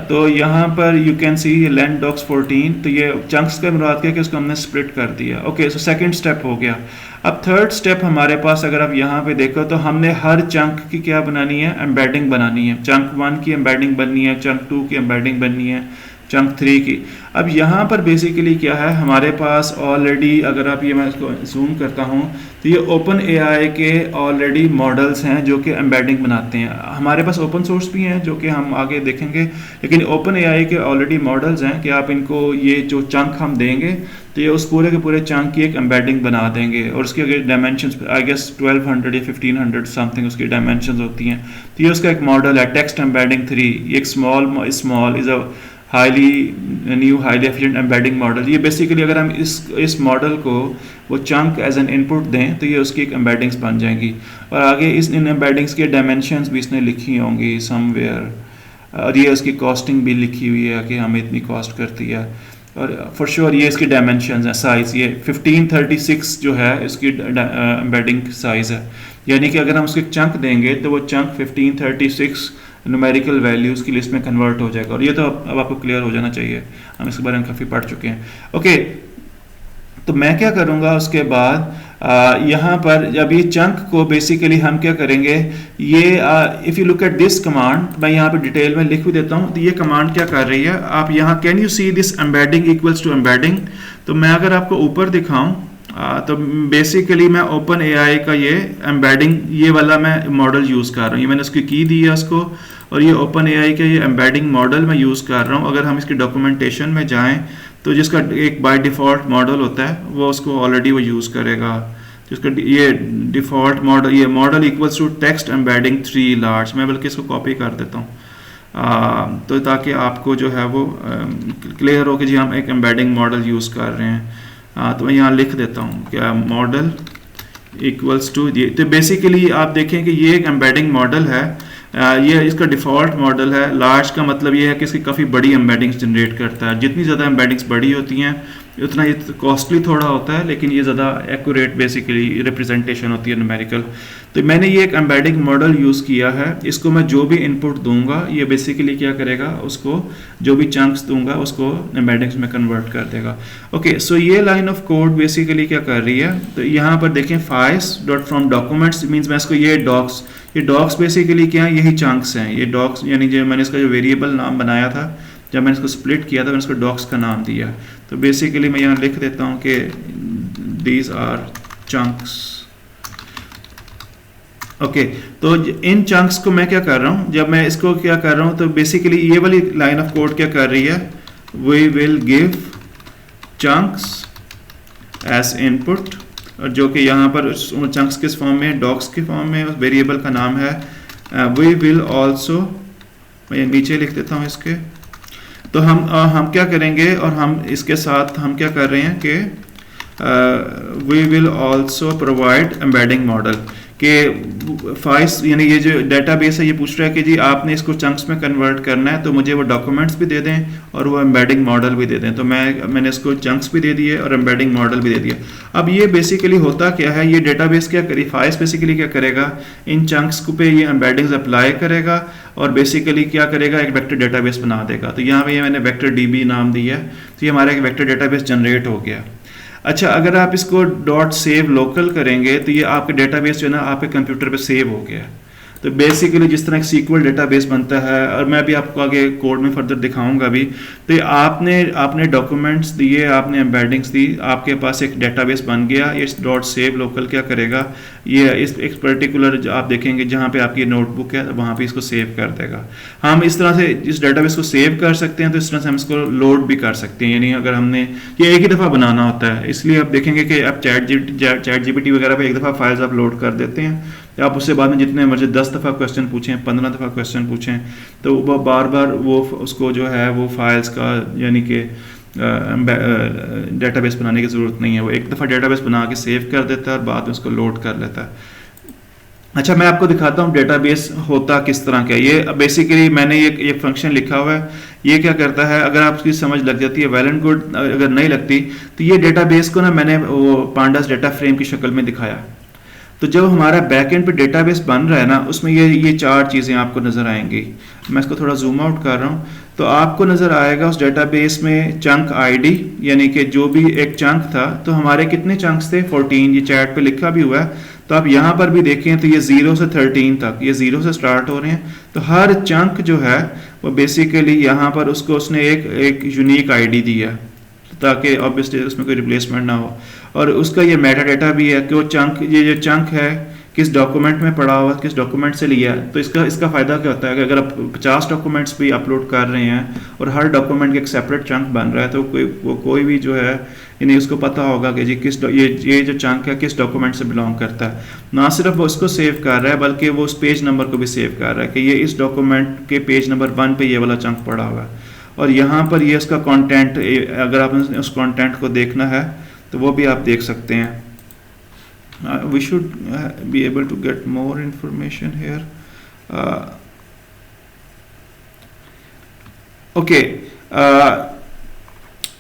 तो यहाँ पर you can see length docs 14, तो ये चंक्स का मुराद क्या कि उसको हमने स्प्लिट कर दिया। ओके, सो सेकंड स्टेप हो गया। अब थर्ड स्टेप हमारे पास अगर आप यहाँ पे देखो तो हमने हर चंक की क्या बनानी है, एम्बेडिंग बनानी है। चंक 1 की एम्बेडिंग बननी है, चंक 2 की एम्बेडिंग बननी है, चंक 3 की। अब यहाँ पर बेसिकली क्या है, हमारे पास ऑलरेडी अगर आप ये मैं इसको जूम करता हूँ तो ये ओपन AI के ऑलरेडी मॉडल्स हैं जो कि एम्बेडिंग बनाते हैं। हमारे पास ओपन सोर्स भी हैं जो कि हम आगे देखेंगे, लेकिन ओपन AI के ऑलरेडी मॉडल्स हैं कि आप इनको ये जो चंक हम देंगे तो ये उस पूरे के पूरे चंक की एक एम्बेडिंग बना देंगे और उसके अगर डायमेंशंस आई गेस 1200 या 1500 समथिंग उसकी डायमेंशंस होती हैं। तो ये उसका एक मॉडल है टेक्स्ट एम्बेडिंग 3, एक small is a highly efficient embedding model. ये बेसिकली अगर हम इस मॉडल को वो चंक एज एन इनपुट दें तो ये उसकी एक एम्बेडिंग्स बन जाएंगी और आगे इन एम्बेडिंग्स के डायमेंशंस भी इसने लिखी होंगी समवेयर, और ये उसकी कॉस्टिंग भी लिखी हुई है कि हमें इतनी कॉस्ट करती है, और फॉर श्योर ये इसकी डायमेंशंस है, साइज़ ये 1536 जो है इसकी एम्बेडिंग साइज़ है। यानी कि अगर हम उसको चंक देंगे तो वो चंक 1536 न्यूमेरिकल वैल्यूज़ की लिस्ट में कन्वर्ट हो जाएगा। और ये तो अब आपको क्लियर हो जाना चाहिए, हम इसके बारे में काफ़ी पढ़ चुके हैं। ओके, तो मैं क्या करूँगा उसके बाद यहाँ पर जब ये चंक को बेसिकली हम क्या करेंगे, ये if you look at this command, मैं यहाँ पे डिटेल में लिख भी देता हूँ। तो ये कमांड क्या कर रही है, आप यहाँ can you see this embedding equals to embedding. तो मैं अगर आपको ऊपर दिखाऊँ तो बेसिकली मैं ओपन AI का ये एम्बेडिंग ये वाला मैं मॉडल यूज़ कर रहा हूँ। ये मैंने उसकी की दी है उसको, और ये ओपन AI का ये एम्बेडिंग मॉडल मैं यूज़ कर रहा हूँ। अगर हम इसकी डॉक्यूमेंटेशन में जाएं तो जिसका एक बाय डिफ़ॉल्ट मॉडल होता है वो उसको ऑलरेडी वो यूज़ करेगा। जिसका ये डिफ़ॉल्ट मॉडल, ये model equals to text embedding 3 large. मैं बल्कि इसको कॉपी कर देता हूँ तो ताकि आपको जो है वो क्लियर हो कि जी हम एक एम्बेडिंग मॉडल यूज़ कर रहे हैं। तो मैं यहाँ लिख देता हूँ क्या मॉडल इक्वल्स टू ये। तो बेसिकली आप देखें कि ये एक एम्बेडिंग मॉडल है, ये इसका डिफ़ॉल्ट मॉडल है। लार्ज का मतलब ये है कि इसकी काफ़ी बड़ी एम्बेडिंग्स जनरेट करता है। जितनी ज़्यादा एम्बेडिंग्स बड़ी होती हैं उतना ये कॉस्टली थोड़ा होता है, लेकिन ये ज़्यादा एक्यूरेट बेसिकली रिप्रेजेंटेशन होती है न्यूमेरिकल। तो मैंने ये एक एम्बेडिंग मॉडल यूज़ किया है। इसको मैं जो भी इनपुट दूंगा ये बेसिकली क्या करेगा, उसको जो भी चंक्स दूंगा उसको एम्बेडिंग्स में कन्वर्ट कर देगा। ओके, सो ये लाइन ऑफ कोड बेसिकली क्या कर रही है, तो यहाँ पर देखें files dot from documents means मैं इसको ये डॉक्स बेसिकली क्या है, यही चंक्स हैं। ये डॉक्स यानी जो मैंने इसका जो वेरिएबल नाम बनाया था जब मैंने इसको स्प्लिट किया था मैंने इसको डॉक्स का नाम दिया। तो बेसिकली मैं यहाँ लिख देता हूँ कि दीज आर चंक्स। ओके तो इन चंक्स को मैं क्या कर रहा हूँ, जब मैं इसको क्या कर रहा हूँ तो बेसिकली ये वाली लाइन ऑफ कोड क्या कर रही है, we will give chunks as input, और जो कि यहाँ पर चंक्स किस फॉर्म में, डॉक्स के फॉर्म में, उस वेरिएबल का नाम है। वी विल ऑल्सो, मैं नीचे लिख देता हूँ इसके। तो हम क्या करेंगे, और हम इसके साथ हम क्या कर रहे हैं कि we will also provide embedding model कि फाइल्स, यानी ये जो डेटाबेस है ये पूछ रहा है कि जी आपने इसको चंक्स में कन्वर्ट करना है तो मुझे वो डॉक्यूमेंट्स भी दे दें और वो एम्बेडिंग मॉडल भी दे दें। तो मैंने इसको चंक्स भी दे दिए और एम्बेडिंग मॉडल भी दे दिया। अब ये बेसिकली होता क्या है, ये डेटाबेस क्या करेगी, फाइल्स बेसिकली क्या करेगा, इन चंक्स पे ये एम्बेडिंग्स अप्लाई करेगा और बेसिकली क्या करेगा, एक वेक्टर डेटाबेस बना देगा। तो यहाँ पे मैंने वेक्टर डीबी नाम दिया, तो ये हमारा एक वेक्टर डेटाबेस जनरेट हो गया। अच्छा, अगर आप इसको डॉट सेव लोकल करेंगे तो ये आपके डेटाबेस जो है ना आपके कंप्यूटर पे सेव हो गया। तो बेसिकली जिस तरह एक सीक्वल डेटाबेस बनता है, और मैं भी आपको आगे कोड में फर्दर दिखाऊंगा भी, तो ये आपने डॉक्यूमेंट्स दिए, आपने एम्बेडिंग्स दी, आपके पास एक डेटाबेस बन गया। ये डॉट सेव लोकल क्या करेगा, ये इस एक पर्टिकुलर आप देखेंगे जहाँ पे आपकी नोटबुक है वहाँ पे इसको सेव कर देगा। हम इस तरह से इस डेटाबेस को सेव कर सकते हैं, तो इस तरह से हम इसको लोड भी कर सकते हैं। यानी अगर हमने ये एक ही दफ़ा बनाना होता है, इसलिए आप देखेंगे कि आप चैट जीपीटी वगैरह पे एक दफ़ा फाइल्स आप लोड कर देते हैं, आप उससे बाद में जितने मर्जी 10 दफ़ा क्वेश्चन पूछें, 15 दफ़ा क्वेश्चन पूछें, तो वो बार बार वो उसको जो है वो फाइल्स का यानी कि डेटाबेस बनाने की ज़रूरत नहीं है। वो एक दफ़ा डेटाबेस बना के सेव कर देता है और बाद में उसको लोड कर लेता है। अच्छा, मैं आपको दिखाता हूँ डेटाबेस होता किस तरह का। ये बेसिकली मैंने ये फंक्शन लिखा हुआ है, ये क्या करता है, अगर आपकी समझ लग जाती है वेल एंड गुड, अगर नहीं लगती तो ये डेटाबेस को ना मैंने वो पांडास डेटा फ्रेम की शक्ल में दिखाया। तो जब हमारा बैकएंड पे डेटाबेस बन रहा है ना, उसमें ये चार चीज़ें आपको नज़र आएंगी। मैं इसको थोड़ा जूम आउट कर रहा हूँ, तो आपको नज़र आएगा उस डेटाबेस में चंक आईडी, यानी कि जो भी एक चंक था, तो हमारे कितने चंक्स थे, 14। ये चैट पे लिखा भी हुआ है, तो आप यहाँ पर भी देखें तो ये 0 से 13 तक, ये 0 से स्टार्ट हो रहे हैं। तो हर चंक जो है वो बेसिकली यहाँ पर उसको उसने एक यूनिक आईडी दिया, ताकि ऑब्वियसली उसमें कोई रिप्लेसमेंट ना हो। और उसका ये मेटा डेटा भी है कि वो चंक, ये जो चंक है किस डॉक्यूमेंट में पड़ा हुआ, किस डॉक्यूमेंट से लिया है। तो इसका फ़ायदा क्या होता है कि अगर आप 50 डॉक्यूमेंट्स भी अपलोड कर रहे हैं और हर डॉक्यूमेंट का एक सेपरेट चंक बन रहा है, तो कोई भी जो है यानी उसको पता होगा कि जी ये जो चंक है किस डॉक्यूमेंट से बिलोंग करता है। ना सिर्फ वो उसको सेव कर रहा है बल्कि वो उस पेज नंबर को भी सेव कर रहा है कि ये इस डॉक्यूमेंट के पेज नंबर 1 पे ये वाला चंक पड़ा हुआ है। और यहाँ पर ये उसका कंटेंट, अगर आपने उस कंटेंट को देखना है तो वो भी आप देख सकते हैं। We should be able to get more information here. Okay,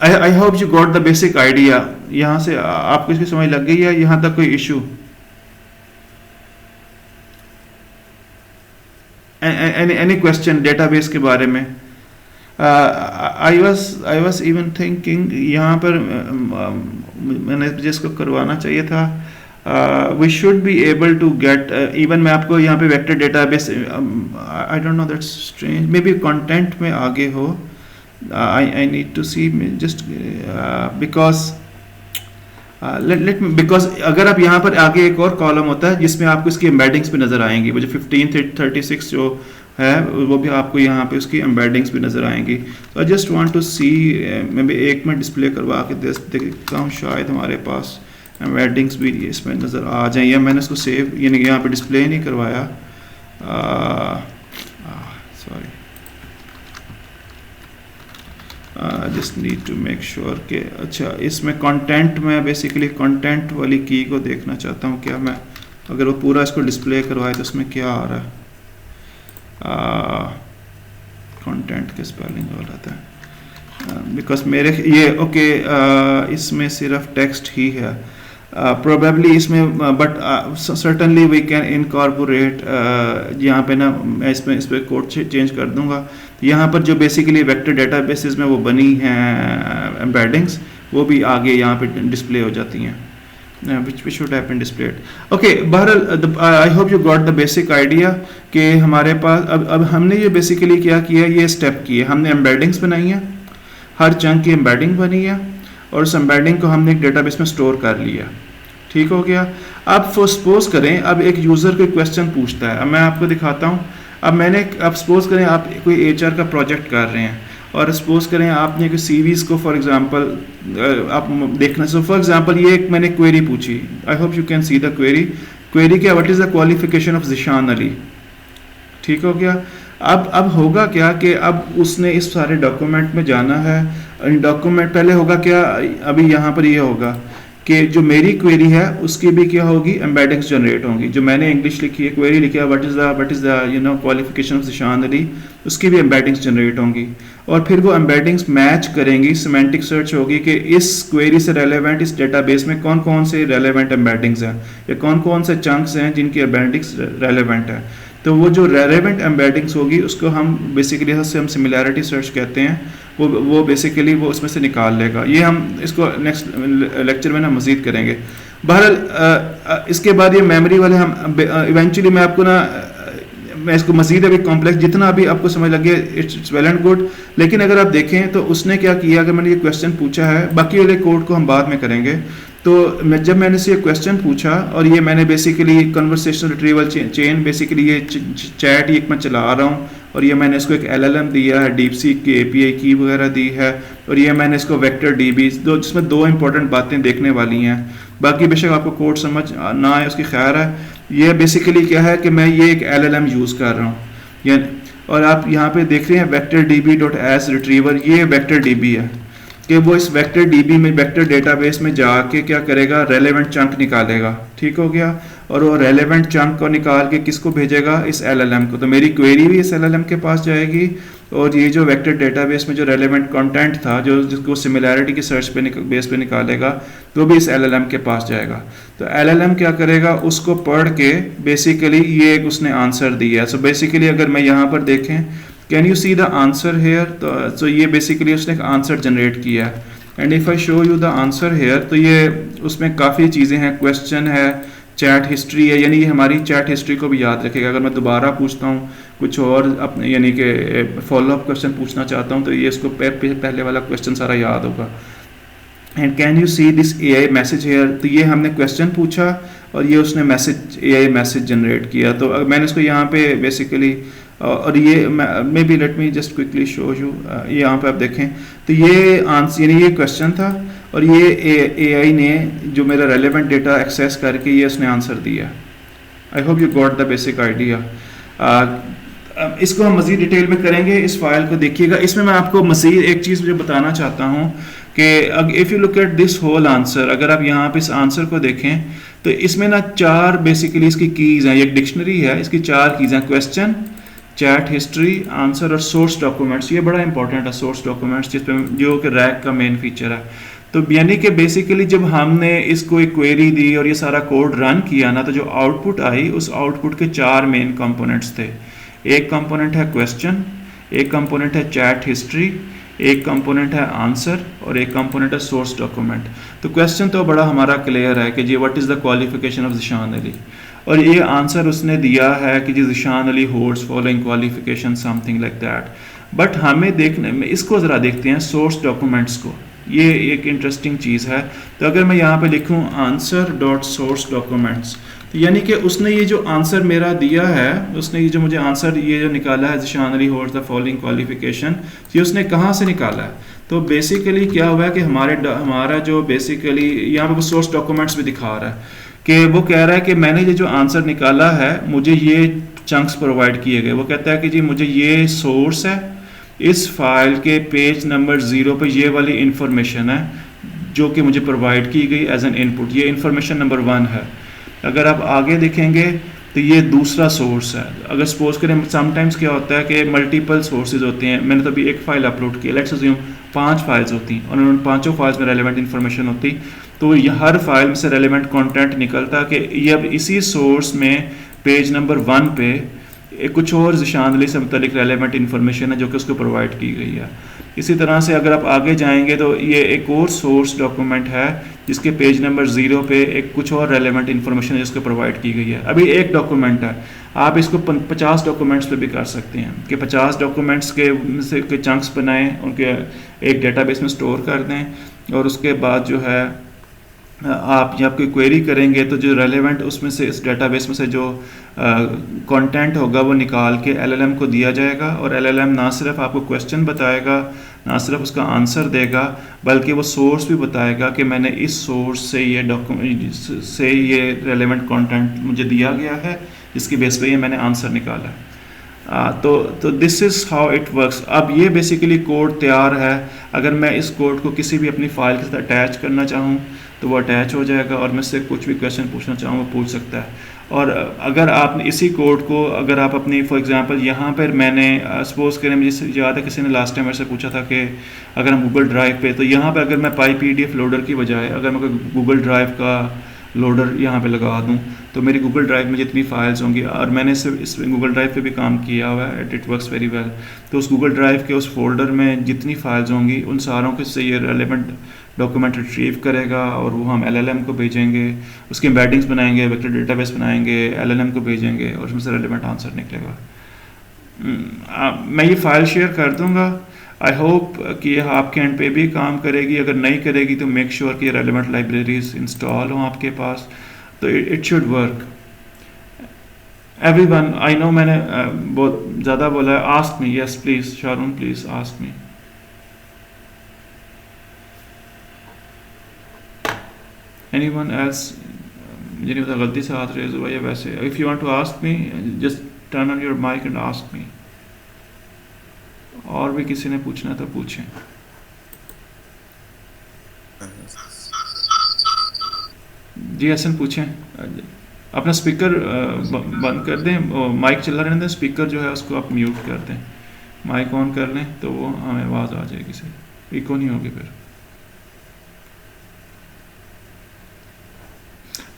I hope you got the basic idea. यहाँ से आपको इसकी समझ लग गई है, यहाँ तक कोई इशू? Any question database के बारे में? I was even thinking यहाँ पर मैंने जिसको करवाना चाहिए था, we should be able to get even मैं आपको यहाँ पे vector database, I don't know, that's strange, maybe content में आगे हो, I need to see just because let me, because अगर आप यहाँ पर आगे एक और कॉलम होता है जिसमें आपको इसकी एम्बेडिंग्स भी नज़र आएंगी, वो जो 1536 जो है वो भी आपको यहाँ पे उसकी एम्बेडिंग्स भी नज़र आएंगी। तो आई जस्ट वांट टू सी, मैं भी एक मिनट डिस्प्ले करवा के देखता हूँ, शायद हमारे पास एम्बेडिंग्स भी इसमें नज़र आ जाए, या मैंने इसको सेव यानी यहाँ पे डिस्प्ले नहीं करवाया, sorry, just need to make sure कि अच्छा इसमें कंटेंट में बेसिकली कंटेंट वाली की को देखना चाहता हूँ, क्या मैं अगर वो पूरा इसको डिस्प्ले करवाए तो उसमें क्या आ रहा है। कंटेंट के स्पेलिंग वाला था, बिकॉज मेरे ये ओके इसमें सिर्फ टेक्स्ट ही है प्रोबेबली इसमें, but certainly we can incorporate, यहाँ पे ना मैं इस पर कोड चेंज कर दूंगा। यहाँ पर जो बेसिकली वेक्टर डेटाबेसेस में वो बनी हैं एम्बेडिंग्स, वो भी आगे यहाँ पे डिस्प्ले हो जाती हैं। which should have been displayed. Okay, बहरहाल I hope you got the basic idea कि हमारे पास अब हमने ये बेसिकली क्या किया, ये स्टेप किए, हमने एम्बेडिंग्स बनाई हैं, हर चंक की एम्बेडिंग बनी है और उस एम्बेडिंग को हमने एक डेटाबेस में स्टोर कर लिया, ठीक हो गया। अब सपोज करें अब एक यूज़र कोई क्वेश्चन पूछता है, अब मैं आपको दिखाता हूँ। अब सपोज करें आप कोई HR का प्रोजेक्ट कर रहे हैं और सपोज करें आपने कोई सीवीज़ को फॉर एग्जांपल आप देखना, सो फॉर एग्जांपल ये एक मैंने क्वेरी पूछी, I hope you can see the query क्या, what is the qualification of Zeeshan Ali, ठीक हो गया। अब होगा क्या कि अब उसने इस सारे डॉक्यूमेंट में जाना है, डॉक्यूमेंट पहले होगा क्या, अभी यहाँ पर ये होगा कि जो मेरी क्वेरी है उसकी भी क्या होगी, एम्बेडिंग्स जनरेट होंगी। जो मैंने इंग्लिश लिखी है, क्वेरी लिखी है what is the qualification of Zeeshan Ali, उसकी भी एम्बेडिंग्स जनरेट होंगी और फिर वो एम्बेडिंग्स मैच करेंगी, सिमेंटिक सर्च होगी कि इस क्वेरी से रेलेवेंट इस डेटाबेस में कौन कौन से रेलेवेंट एम्बेडिंग्स हैं या कौन कौन से चंक्स हैं जिनकी एम्बेडिंग्स रेलेवेंट है। तो वो जो रेलेवेंट एम्बेडिंग्स होगी उसको हम बेसिकली हम सिमिलैरिटी सर्च कहते हैं, वो बेसिकली वो उसमें से निकाल लेगा। ये हम इसको नेक्स्ट लेक्चर में ना मज़ीद करेंगे। बहरहाल इसके बाद ये मेमोरी वाले हम इवेंचुअली मैं आपको ना मैं इसको मज़ीद अभी कॉम्प्लेक्स जितना अभी आपको समझ लगे इट्स वेल एंड गुड, लेकिन अगर आप देखें तो उसने क्या किया, अगर मैंने ये क्वेश्चन पूछा है, बाकी वाले कोड को हम बाद में करेंगे, तो जब मैंने से ये क्वेश्चन पूछा और ये मैंने basically conversational retrieval chain basically ये चैट एक मैं चला रहा हूँ और ये मैंने इसको एक LLM दिया है, डीपसीक की API की वगैरह दी है और ये मैंने इसको वेक्टर DB जिसमें 2 इंपॉर्टेंट बातें देखने वाली हैं। बाकी बेशक आपको कोड समझ ना आए उसकी खैर है। ये बेसिकली क्या है कि मैं ये एक LLM यूज़ कर रहा हूँ और आप यहाँ पे देख रहे हैं वेक्टर DB.as रिट्रीवर, ये वेक्टर DB है कि वो इस वेक्टर DB में वेक्टर डेटाबेस में जाके क्या करेगा, रेलेवेंट चंक निकालेगा, ठीक हो गया। और वो रेलेवेंट चंक को निकाल के किसको भेजेगा, इस LLM को। तो मेरी क्वेरी भी इस LLM के पास जाएगी और ये जो वेक्टर डेटाबेस में जो रेलेवेंट कंटेंट था जो जिसको सिमिलैरिटी की सर्च पे बेस पे निकालेगा तो भी इस LLM के पास जाएगा। तो LLM क्या करेगा, उसको पढ़ के बेसिकली ये एक उसने आंसर दिया है। सो बेसिकली अगर मैं यहाँ पर देखें, can you see the answer here, तो ये बेसिकली उसने एक आंसर जनरेट किया है। And if I show you the answer here, तो ये उसमें काफ़ी चीज़ें हैं, क्वेश्चन है, चैट हिस्ट्री है, यानी ये हमारी चैट हिस्ट्री को भी याद रखेगा। अगर मैं दोबारा पूछता हूँ कुछ और अपने यानी कि फॉलोअप क्वेश्चन पूछना चाहता हूँ तो ये इसको पहले वाला क्वेश्चन सारा याद होगा। And can you see this AI message hair, तो ये हमने क्वेश्चन पूछा और ये उसने AI मैसेज जनरेट किया। तो मैंने इसको यहाँ पे बेसिकली और ये may be let me just quickly show you, ये यहाँ पे आप देखें तो ये आंसर यानी ये क्वेश्चन था और ये AI ने जो मेरा रेलेवेंट डेटा एक्सेस करके ये उसने आंसर दिया। आई hope you got the basic idea. इसको हम मज़ीद डिटेल में करेंगे, इस फाइल को देखिएगा। इसमें मैं आपको मज़ीद एक चीज़ जो बताना चाहता हूँ कि if you look at this whole answer, अगर आप यहाँ पे इस आंसर को देखें तो इसमें ना 4 बेसिकली इसकी कीज़ हैं। ये एक डिक्शनरी है, इसकी 4 कीज़ हैं, क्वेश्चन, चैट हिस्ट्री, आंसर और सोर्स डॉक्यूमेंट्स। ये बड़ा इंपॉर्टेंट है सोर्स डॉक्यूमेंट्स, जिसमें जो कि रैक का मेन फीचर है। तो यानी कि बेसिकली जब हमने इसको एक क्वेरी दी और ये सारा कोड रन किया ना, तो जो आउटपुट आई उस आउटपुट के 4 मेन कंपोनेंट्स थे। एक कंपोनेंट है क्वेश्चन, एक कंपोनेंट है चैट हिस्ट्री, एक कंपोनेंट है आंसर और एक कंपोनेंट है सोर्स डॉक्यूमेंट। तो क्वेश्चन तो बड़ा हमारा क्लियर है कि जी what is the qualification of Zeeshan Ali, और ये आंसर उसने दिया है कि जी Zeeshan Ali holds following qualification something like that. But हमें देखने में इसको ज़रा देखते हैं सोर्स डॉक्यूमेंट्स को, ये एक इंटरेस्टिंग चीज़ है। तो अगर मैं यहाँ पे लिखूँ आंसर डॉट सोर्स डॉक्यूमेंट्स, तो यानी कि उसने ये जो आंसर मेरा दिया है, उसने ये जो मुझे आंसर ये जो निकाला है Zeeshan Ali holds the following qualification, ये उसने कहाँ से निकाला है। तो बेसिकली क्या हुआ है कि हमारा जो बेसिकली यहाँ पे वो सोर्स डॉक्यूमेंट्स भी दिखा रहा है कि वो कह रहा है कि मैंने ये जो आंसर निकाला है मुझे ये चंक्स प्रोवाइड किए गए। वो कहता है कि जी मुझे ये सोर्स है, इस फाइल के पेज नंबर 0 पे ये वाली इंफॉर्मेशन है जो कि मुझे प्रोवाइड की गई एज एन इनपुट, ये इंफॉर्मेशन नंबर 1 है। अगर आप आगे देखेंगे तो ये दूसरा सोर्स है। अगर सपोज करें समटाइम्स क्या होता है कि मल्टीपल सोर्सेज होते हैं, मैंने तो अभी एक फ़ाइल अपलोड की, लेट्स अज्यूम 5 फाइल्स होती और उन 5 फाइल्स में रेलेवेंट इन्फॉर्मेशन होती, तो ये हर फाइल में से रेलेवेंट कंटेंट निकलता कि ये अब इसी सोर्स में पेज नंबर 1 पे कुछ और ज़िशान अली से मुतल्लिक रेलेवेंट इन्फॉर्मेशन है जो कि उसको प्रोवाइड की गई है। इसी तरह से अगर आप आगे जाएंगे तो ये एक और सोर्स डॉक्यूमेंट है जिसके पेज नंबर 0 पे एक कुछ और रेलेवेंट इन्फॉर्मेशन जिसको प्रोवाइड की गई है। अभी एक डॉक्यूमेंट है, आप इसको 50 डॉक्यूमेंट्स पे भी कर सकते हैं कि 50 डॉक्यूमेंट्स के चंक्स बनाएं, उनके एक डेटाबेस में स्टोर कर दें और उसके बाद जो है आप जब कोई क्वेरी करेंगे तो जो रेलेवेंट उसमें से इस डेटाबेस में से जो कंटेंट होगा वो निकाल के एलएलएम को दिया जाएगा और एलएलएम ना सिर्फ आपको क्वेश्चन बताएगा, ना सिर्फ उसका आंसर देगा, बल्कि वो सोर्स भी बताएगा कि मैंने इस सोर्स से ये डॉक्यूमेंट से ये रेलेवेंट कंटेंट मुझे दिया गया है, जिसकी बेस पे ये मैंने आंसर निकाला है। तो this is how it works. अब ये बेसिकली कोड तैयार है, अगर मैं इस कोड को किसी भी अपनी फाइल के साथ अटैच करना चाहूँ तो वो अटैच हो जाएगा और मैं से कुछ भी क्वेश्चन पूछना चाहूँ वो पूछ सकता है। और अगर आप इसी कोड को अगर आप अपनी फॉर एग्जांपल यहाँ पर मैंने सपोज करें, मुझे याद है किसी ने लास्ट टाइम मेरे से पूछा था कि अगर हम गूगल ड्राइव पे, तो यहाँ पर अगर मैं पाई PDF लोडर की बजाय अगर मैं कोई गूगल ड्राइव का लोडर यहाँ पे लगा दूँ तो मेरी गूगल ड्राइव में जितनी फाइल्स होंगी, और मैंने इस गूगल ड्राइव पे भी काम किया हुआ है, इट वर्क्स वेरी वेल, तो उस गूगल ड्राइव के उस फोल्डर में जितनी फाइल्स होंगी उन सारों के से ये रेलेवेंट डॉक्यूमेंट रिट्रीव करेगा और वो हम एलएलएम को भेजेंगे, उसकी एम्बेडिंग्स बनाएंगे, वेक्टर डेटाबेस बनाएंगे, एलएलएम को भेजेंगे और उसमें से रेलेवेंट आंसर निकलेगा। मैं ये फाइल शेयर कर दूंगा, आई होप कि आपके एंड पे भी काम करेगी। अगर नहीं करेगी तो मेक श्योर कि रेलेवेंट लाइब्रेरीज इंस्टॉल हों आपके पास, तो it should work. Everyone, I know मैंने बहुत ज़्यादा बोला है, ask me, yes please Sharoon, please ask me. Anyone else मुझे नहीं पता गलती से हाथ रेज हुआ या वैसे, if you want to ask me just turn on your mike and ask me. और भी किसी ने पूछना तो पूछें। जी हसन पूछें। अपना स्पीकर बंद कर दें, माइक चला रहने दें, स्पीकर जो है उसको आप म्यूट कर दें, माइक ऑन कर लें तो वो हमें आवाज़ आ जाएगी, से इको नहीं होगी। फिर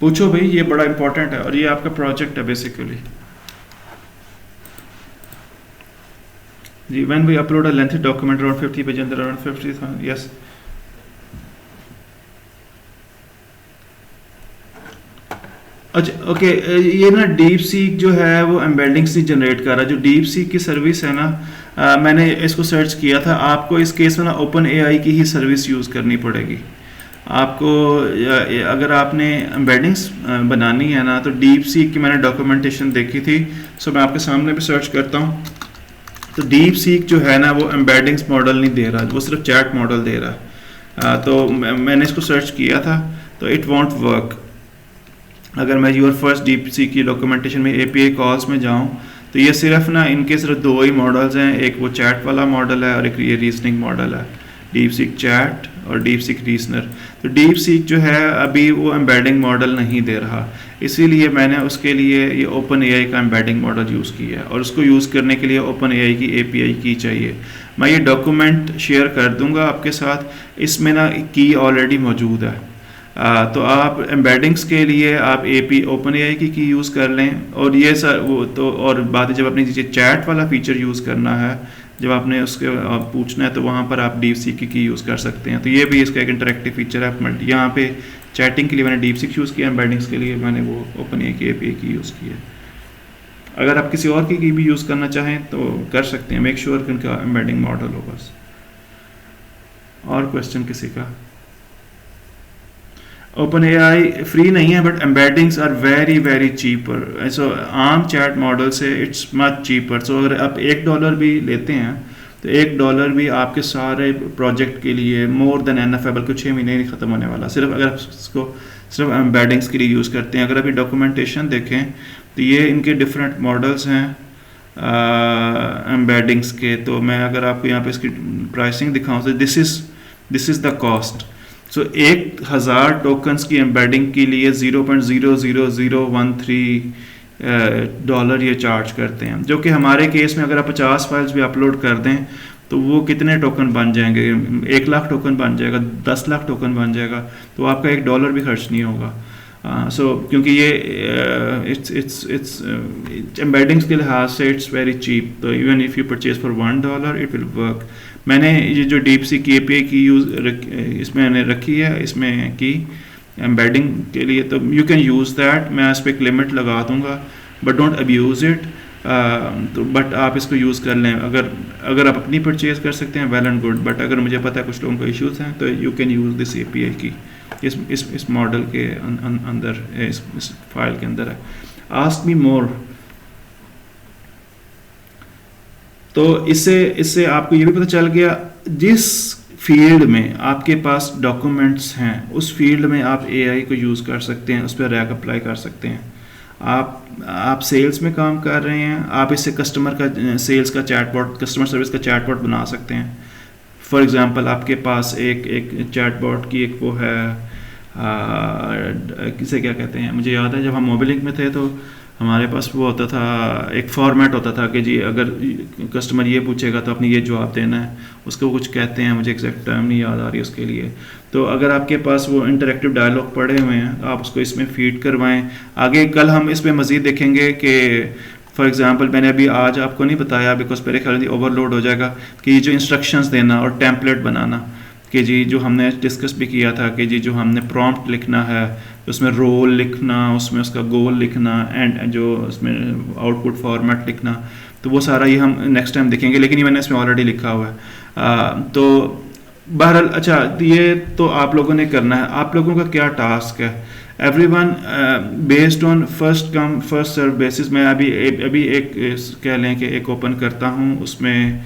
पूछो भाई, ये बड़ा इंपॉर्टेंट है और ये आपका प्रोजेक्ट है बेसिकली। जी, when we upload a lengthy document around 50 pages and there are around 50, yes. अच्छा ओके, ये ना डीप सीक जो है वो एम्बेडिंग्स नहीं जनरेट कर रहा। जो डीप सीक की सर्विस है ना, मैंने इसको सर्च किया था, आपको इस केस में ना ओपन AI की ही सर्विस यूज़ करनी पड़ेगी आपको। अगर आपने एम्बेडिंग्स बनानी है ना तो डीप सीक की मैंने डॉक्यूमेंटेशन देखी थी, सो मैं आपके सामने भी सर्च करता हूँ। तो डीप सीक जो है ना वो एम्बेडिंग्स मॉडल नहीं दे रहा, वो सिर्फ चैट मॉडल दे रहा। तो मैंने इसको सर्च किया था तो इट वॉन्ट वर्क। अगर मैं यूर फर्स्ट डीप सीक की डॉक्यूमेंटेशन में API कॉल्स में जाऊँ तो ये सिर्फ ना इनके सिर्फ दो ही मॉडल्स हैं, एक वो चैट वाला मॉडल है और एक ये रीजनिंग मॉडल है, डीप सीक चैट और डीप सीक रीजनर। तो डीप सीक जो है अभी वो एम्बेडिंग मॉडल नहीं दे रहा, इसीलिए मैंने उसके लिए ये ओपन AI का एम्बेडिंग मॉडल यूज़ किया है और उसको यूज़ करने के लिए ओपन AI की API की चाहिए। मैं ये डॉक्यूमेंट शेयर कर दूंगा आपके साथ, इसमें ना की ऑलरेडी मौजूद है। तो आप एम्बेडिंग्स के लिए आप ओपन AI की यूज़ कर लें और ये सर वो तो, और बाद जब अपनी चैट वाला फीचर यूज़ करना है, जब आपने उसके पूछना है तो वहाँ पर आप डीप सीक की यूज़ कर सकते हैं। तो ये भी इसका एक इंटरेक्टिव फीचर है। यहाँ पे चैटिंग के लिए मैंने डीप सीक यूज़ किया, एम्बेडिंग्स के लिए मैंने वो ओपन AI की API की यूज़ की है। अगर आप किसी और की भी यूज़ करना चाहें तो कर सकते हैं, मेक श्योर कि उनका एम्बेडिंग मॉडल हो बस। और क्वेश्चन किसी का? ओपन AI फ्री नहीं है but embeddings are very very cheaper. So आम चैट मॉडल से इट्स मच चीपर। सो अगर आप $1 भी लेते हैं तो $1 भी आपके सारे प्रोजेक्ट के लिए मोर देन एनफ है, बल्कि 6 महीने नहीं ख़त्म होने वाला, सिर्फ अगर आप इसको सिर्फ एम्बेडिंग्स के लिए यूज़ करते हैं। अगर अभी डॉक्यूमेंटेशन देखें तो ये इनके डिफरेंट मॉडल्स हैं एम्बेडिंग्स के। तो मैं अगर आपको यहाँ पे इसकी प्राइसिंग दिखाऊँ तो this is the cost. So 1000 tokens की एम्बेडिंग के लिए $0.00013 ये चार्ज करते हैं, जो कि हमारे केस में अगर आप 50 फाइल्स भी अपलोड कर दें तो वो कितने टोकन बन जाएंगे? 1 लाख टोकन बन जाएगा, 10 लाख टोकन बन जाएगा, तो आपका $1 भी खर्च नहीं होगा। क्योंकि ये इट्स एम्बेडिंग्स के लिहाज से इट्स वेरी चीप। तो even if you purchase for $1 it will work. मैंने ये जो डीप सी की API की इसमें मैंने रखी है, इसमें की एम्बेडिंग के लिए, तो यू कैन यूज़ दैट। मैं इस पर एक लिमिट लगा दूंगा, बट डोंट अब्यूज़ इट। तो बट आप इसको यूज़ कर लें, अगर आप अपनी परचेज़ कर सकते हैं, वेल एंड गुड। बट अगर मुझे पता है कुछ लोगों को इश्यूज़ हैं, तो you can use this API की इस मॉडल के अंदर, इस फाइल के अंदर है। आस्क मी मोर। तो इससे आपको ये भी पता चल गया, जिस फील्ड में आपके पास डॉक्यूमेंट्स हैं उस फील्ड में आप AI को यूज़ कर सकते हैं, उस पर रैग अप्लाई कर सकते हैं। आप सेल्स में काम कर रहे हैं, आप इससे सेल्स का चैटबॉट, कस्टमर सर्विस का चैटबॉट बना सकते हैं। फॉर एग्जांपल आपके पास एक चैटबॉट की एक वो है, किसे क्या कहते हैं, मुझे याद है जब हम मोबाइलिंक में थे तो हमारे पास वो होता था, एक फॉर्मेट होता था कि जी अगर कस्टमर ये पूछेगा तो आपने ये जवाब देना है। उसको कुछ कहते हैं, मुझे एग्जैक्ट टर्म नहीं याद आ रही उसके लिए। तो अगर आपके पास वो इंटरेक्टिव डायलॉग पड़े हुए हैं, आप उसको इसमें फीड करवाएं। आगे कल हम इसमें मज़ीद देखेंगे कि फॉर एग्जांपल मैंने अभी आज आपको नहीं बताया, बिकॉज मेरे ख्याल से ओवरलोड हो जाएगा, कि ये जो इंस्ट्रक्शंस देना और टेम्पलेट बनाना, कि जी जो हमने डिस्कस भी किया था कि जी जो हमने प्रॉम्प्ट लिखना है, उसमें रोल लिखना, उसमें उसका गोल लिखना, एंड जो उसमें आउटपुट फॉर्मेट लिखना, तो वो सारा ये हम नेक्स्ट टाइम देखेंगे, लेकिन ये मैंने इसमें ऑलरेडी लिखा हुआ है। तो बहरहाल अच्छा, ये तो आप लोगों ने करना है। आप लोगों का क्या टास्क है? Everyone based on first come first serve basis. मैं अभी एक कह लें कि एक ओपन करता हूँ, उसमें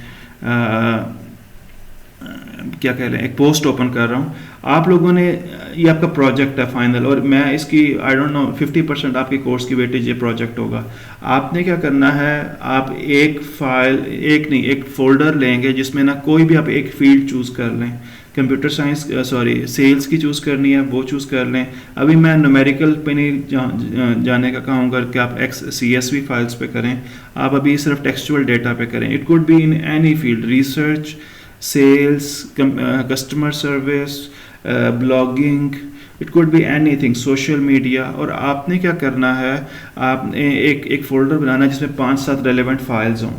क्या कह लें, एक पोस्ट ओपन कर रहा हूँ। आप लोगों ने, ये आपका प्रोजेक्ट है फाइनल, और मैं इसकी आई डोंट नो 50% आपके कोर्स की वेटेज ये प्रोजेक्ट होगा। आपने क्या करना है, आप एक फोल्डर लेंगे जिसमें ना कोई भी आप एक फील्ड चूज़ कर लें। कंप्यूटर साइंस सेल्स की चूज़ करनी है, वो चूज़ कर लें। अभी मैं न्यूमेरिकल पे नहीं जाने का कहूँगा कि आप CSV फाइल्स पे करें, आप अभी सिर्फ टेक्सचुअल डेटा पे करें। It could be in any field, research, sales, customer service, blogging, it could be anything, social media. और आपने क्या करना है, आपने एक फोल्डर बनाना है जिसमें 5-7 रेलेवेंट फाइल्स हों।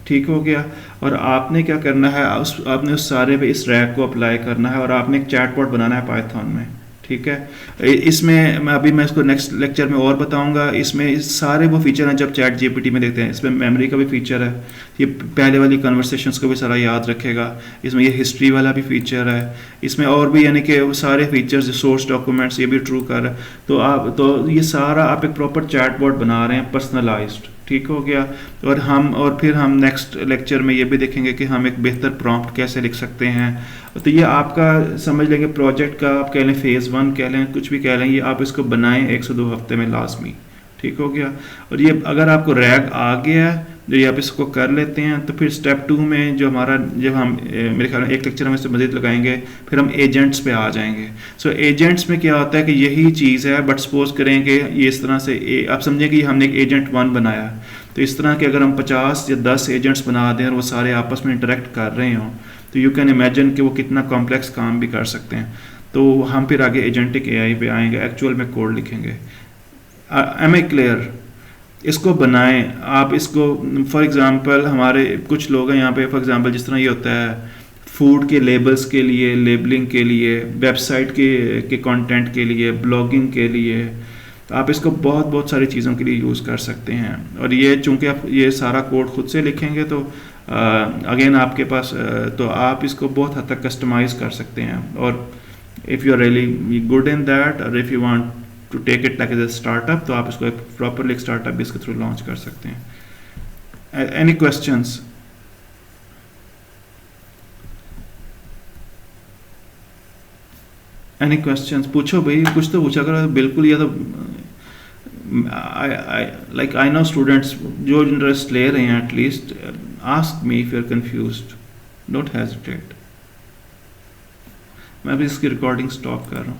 ठीक हो गया। और आपने क्या करना है, आपने उस सारे पे इस रैग को अप्लाई करना है, और आपने एक चैटबॉट बनाना है पाइथन में। ठीक है। इसमें मैं इसको नेक्स्ट लेक्चर में और बताऊंगा। इसमें सारे वो फीचर हैं जब चैट GPT में देखते हैं। इसमें मेमोरी का भी फीचर है, ये पहले वाली कन्वर्सेशंस को भी सारा याद रखेगा। इसमें ये हिस्ट्री वाला भी फीचर है, इसमें और भी यानी कि वो सारे फीचर्स, सोर्स डॉक्यूमेंट्स, ये भी ट्रू कर है। तो ये सारा आप एक प्रॉपर चैटबॉट बना रहे हैं, पर्सनलाइज्ड। ठीक हो गया। और फिर हम नेक्स्ट लेक्चर में ये भी देखेंगे कि हम एक बेहतर प्रॉम्प्ट कैसे लिख सकते हैं। तो ये आपका समझ लेंगे प्रोजेक्ट का, आप कह लें फेज़ 1 कह लें, कुछ भी कह लें, ये आप इसको बनाएं 1 से 2 हफ्ते में लाजमी। ठीक हो गया। और ये अगर आपको रैग आ गया है, ये आप इसको कर लेते हैं, तो फिर स्टेप 2 में जब हम मेरे ख्याल में एक लेक्चर हम इससे मज़ीद लगाएंगे, फिर हम एजेंट्स पे आ जाएंगे। सो एजेंट्स में क्या होता है कि यही चीज़ है, बट सपोज करेंगे ये इस तरह से आप समझें कि हमने एक एजेंट 1 बनाया, तो इस तरह के अगर हम 50 या 10 एजेंट्स बना दें और वो सारे आपस में इंटरेक्ट कर रहे हों, तो यू कैन इमेजिन कि वो कितना कॉम्प्लेक्स काम भी कर सकते हैं। तो हम फिर आगे एजेंटिक AI पे आएंगे, एक्चुअल में कोड लिखेंगे। Am I clear? इसको बनाएं आप। इसको फॉर एग्जांपल हमारे कुछ लोग हैं यहाँ पे, फॉर एग्जांपल जिस तरह ये होता है फूड के लेबल्स के लिए, लेबलिंग के लिए, वेबसाइट के कंटेंट के लिए, ब्लॉगिंग के लिए, तो आप इसको बहुत सारी चीज़ों के लिए यूज़ कर सकते हैं। और ये चूँकि आप ये सारा कोड खुद से लिखेंगे तो अगेन आपके पास तो आप इसको बहुत हद तक कस्टमाइज़ कर सकते हैं। और if you are really good in that, और if you want to take it like as a startup, तो आप इसको एक प्रॉपरली एक स्टार्टअप भी इसके थ्रू लॉन्च कर सकते हैं। Any questions? Any questions? पूछो भाई, कुछ तो पूछा करो। बिल्कुल, ये तो आई नो स्टूडेंट्स जो इंटरेस्ट ले रहे हैं, at least ask me if you are confused, don't hesitate. मैं भी इसकी रिकॉर्डिंग स्टॉप कर रहा हूँ।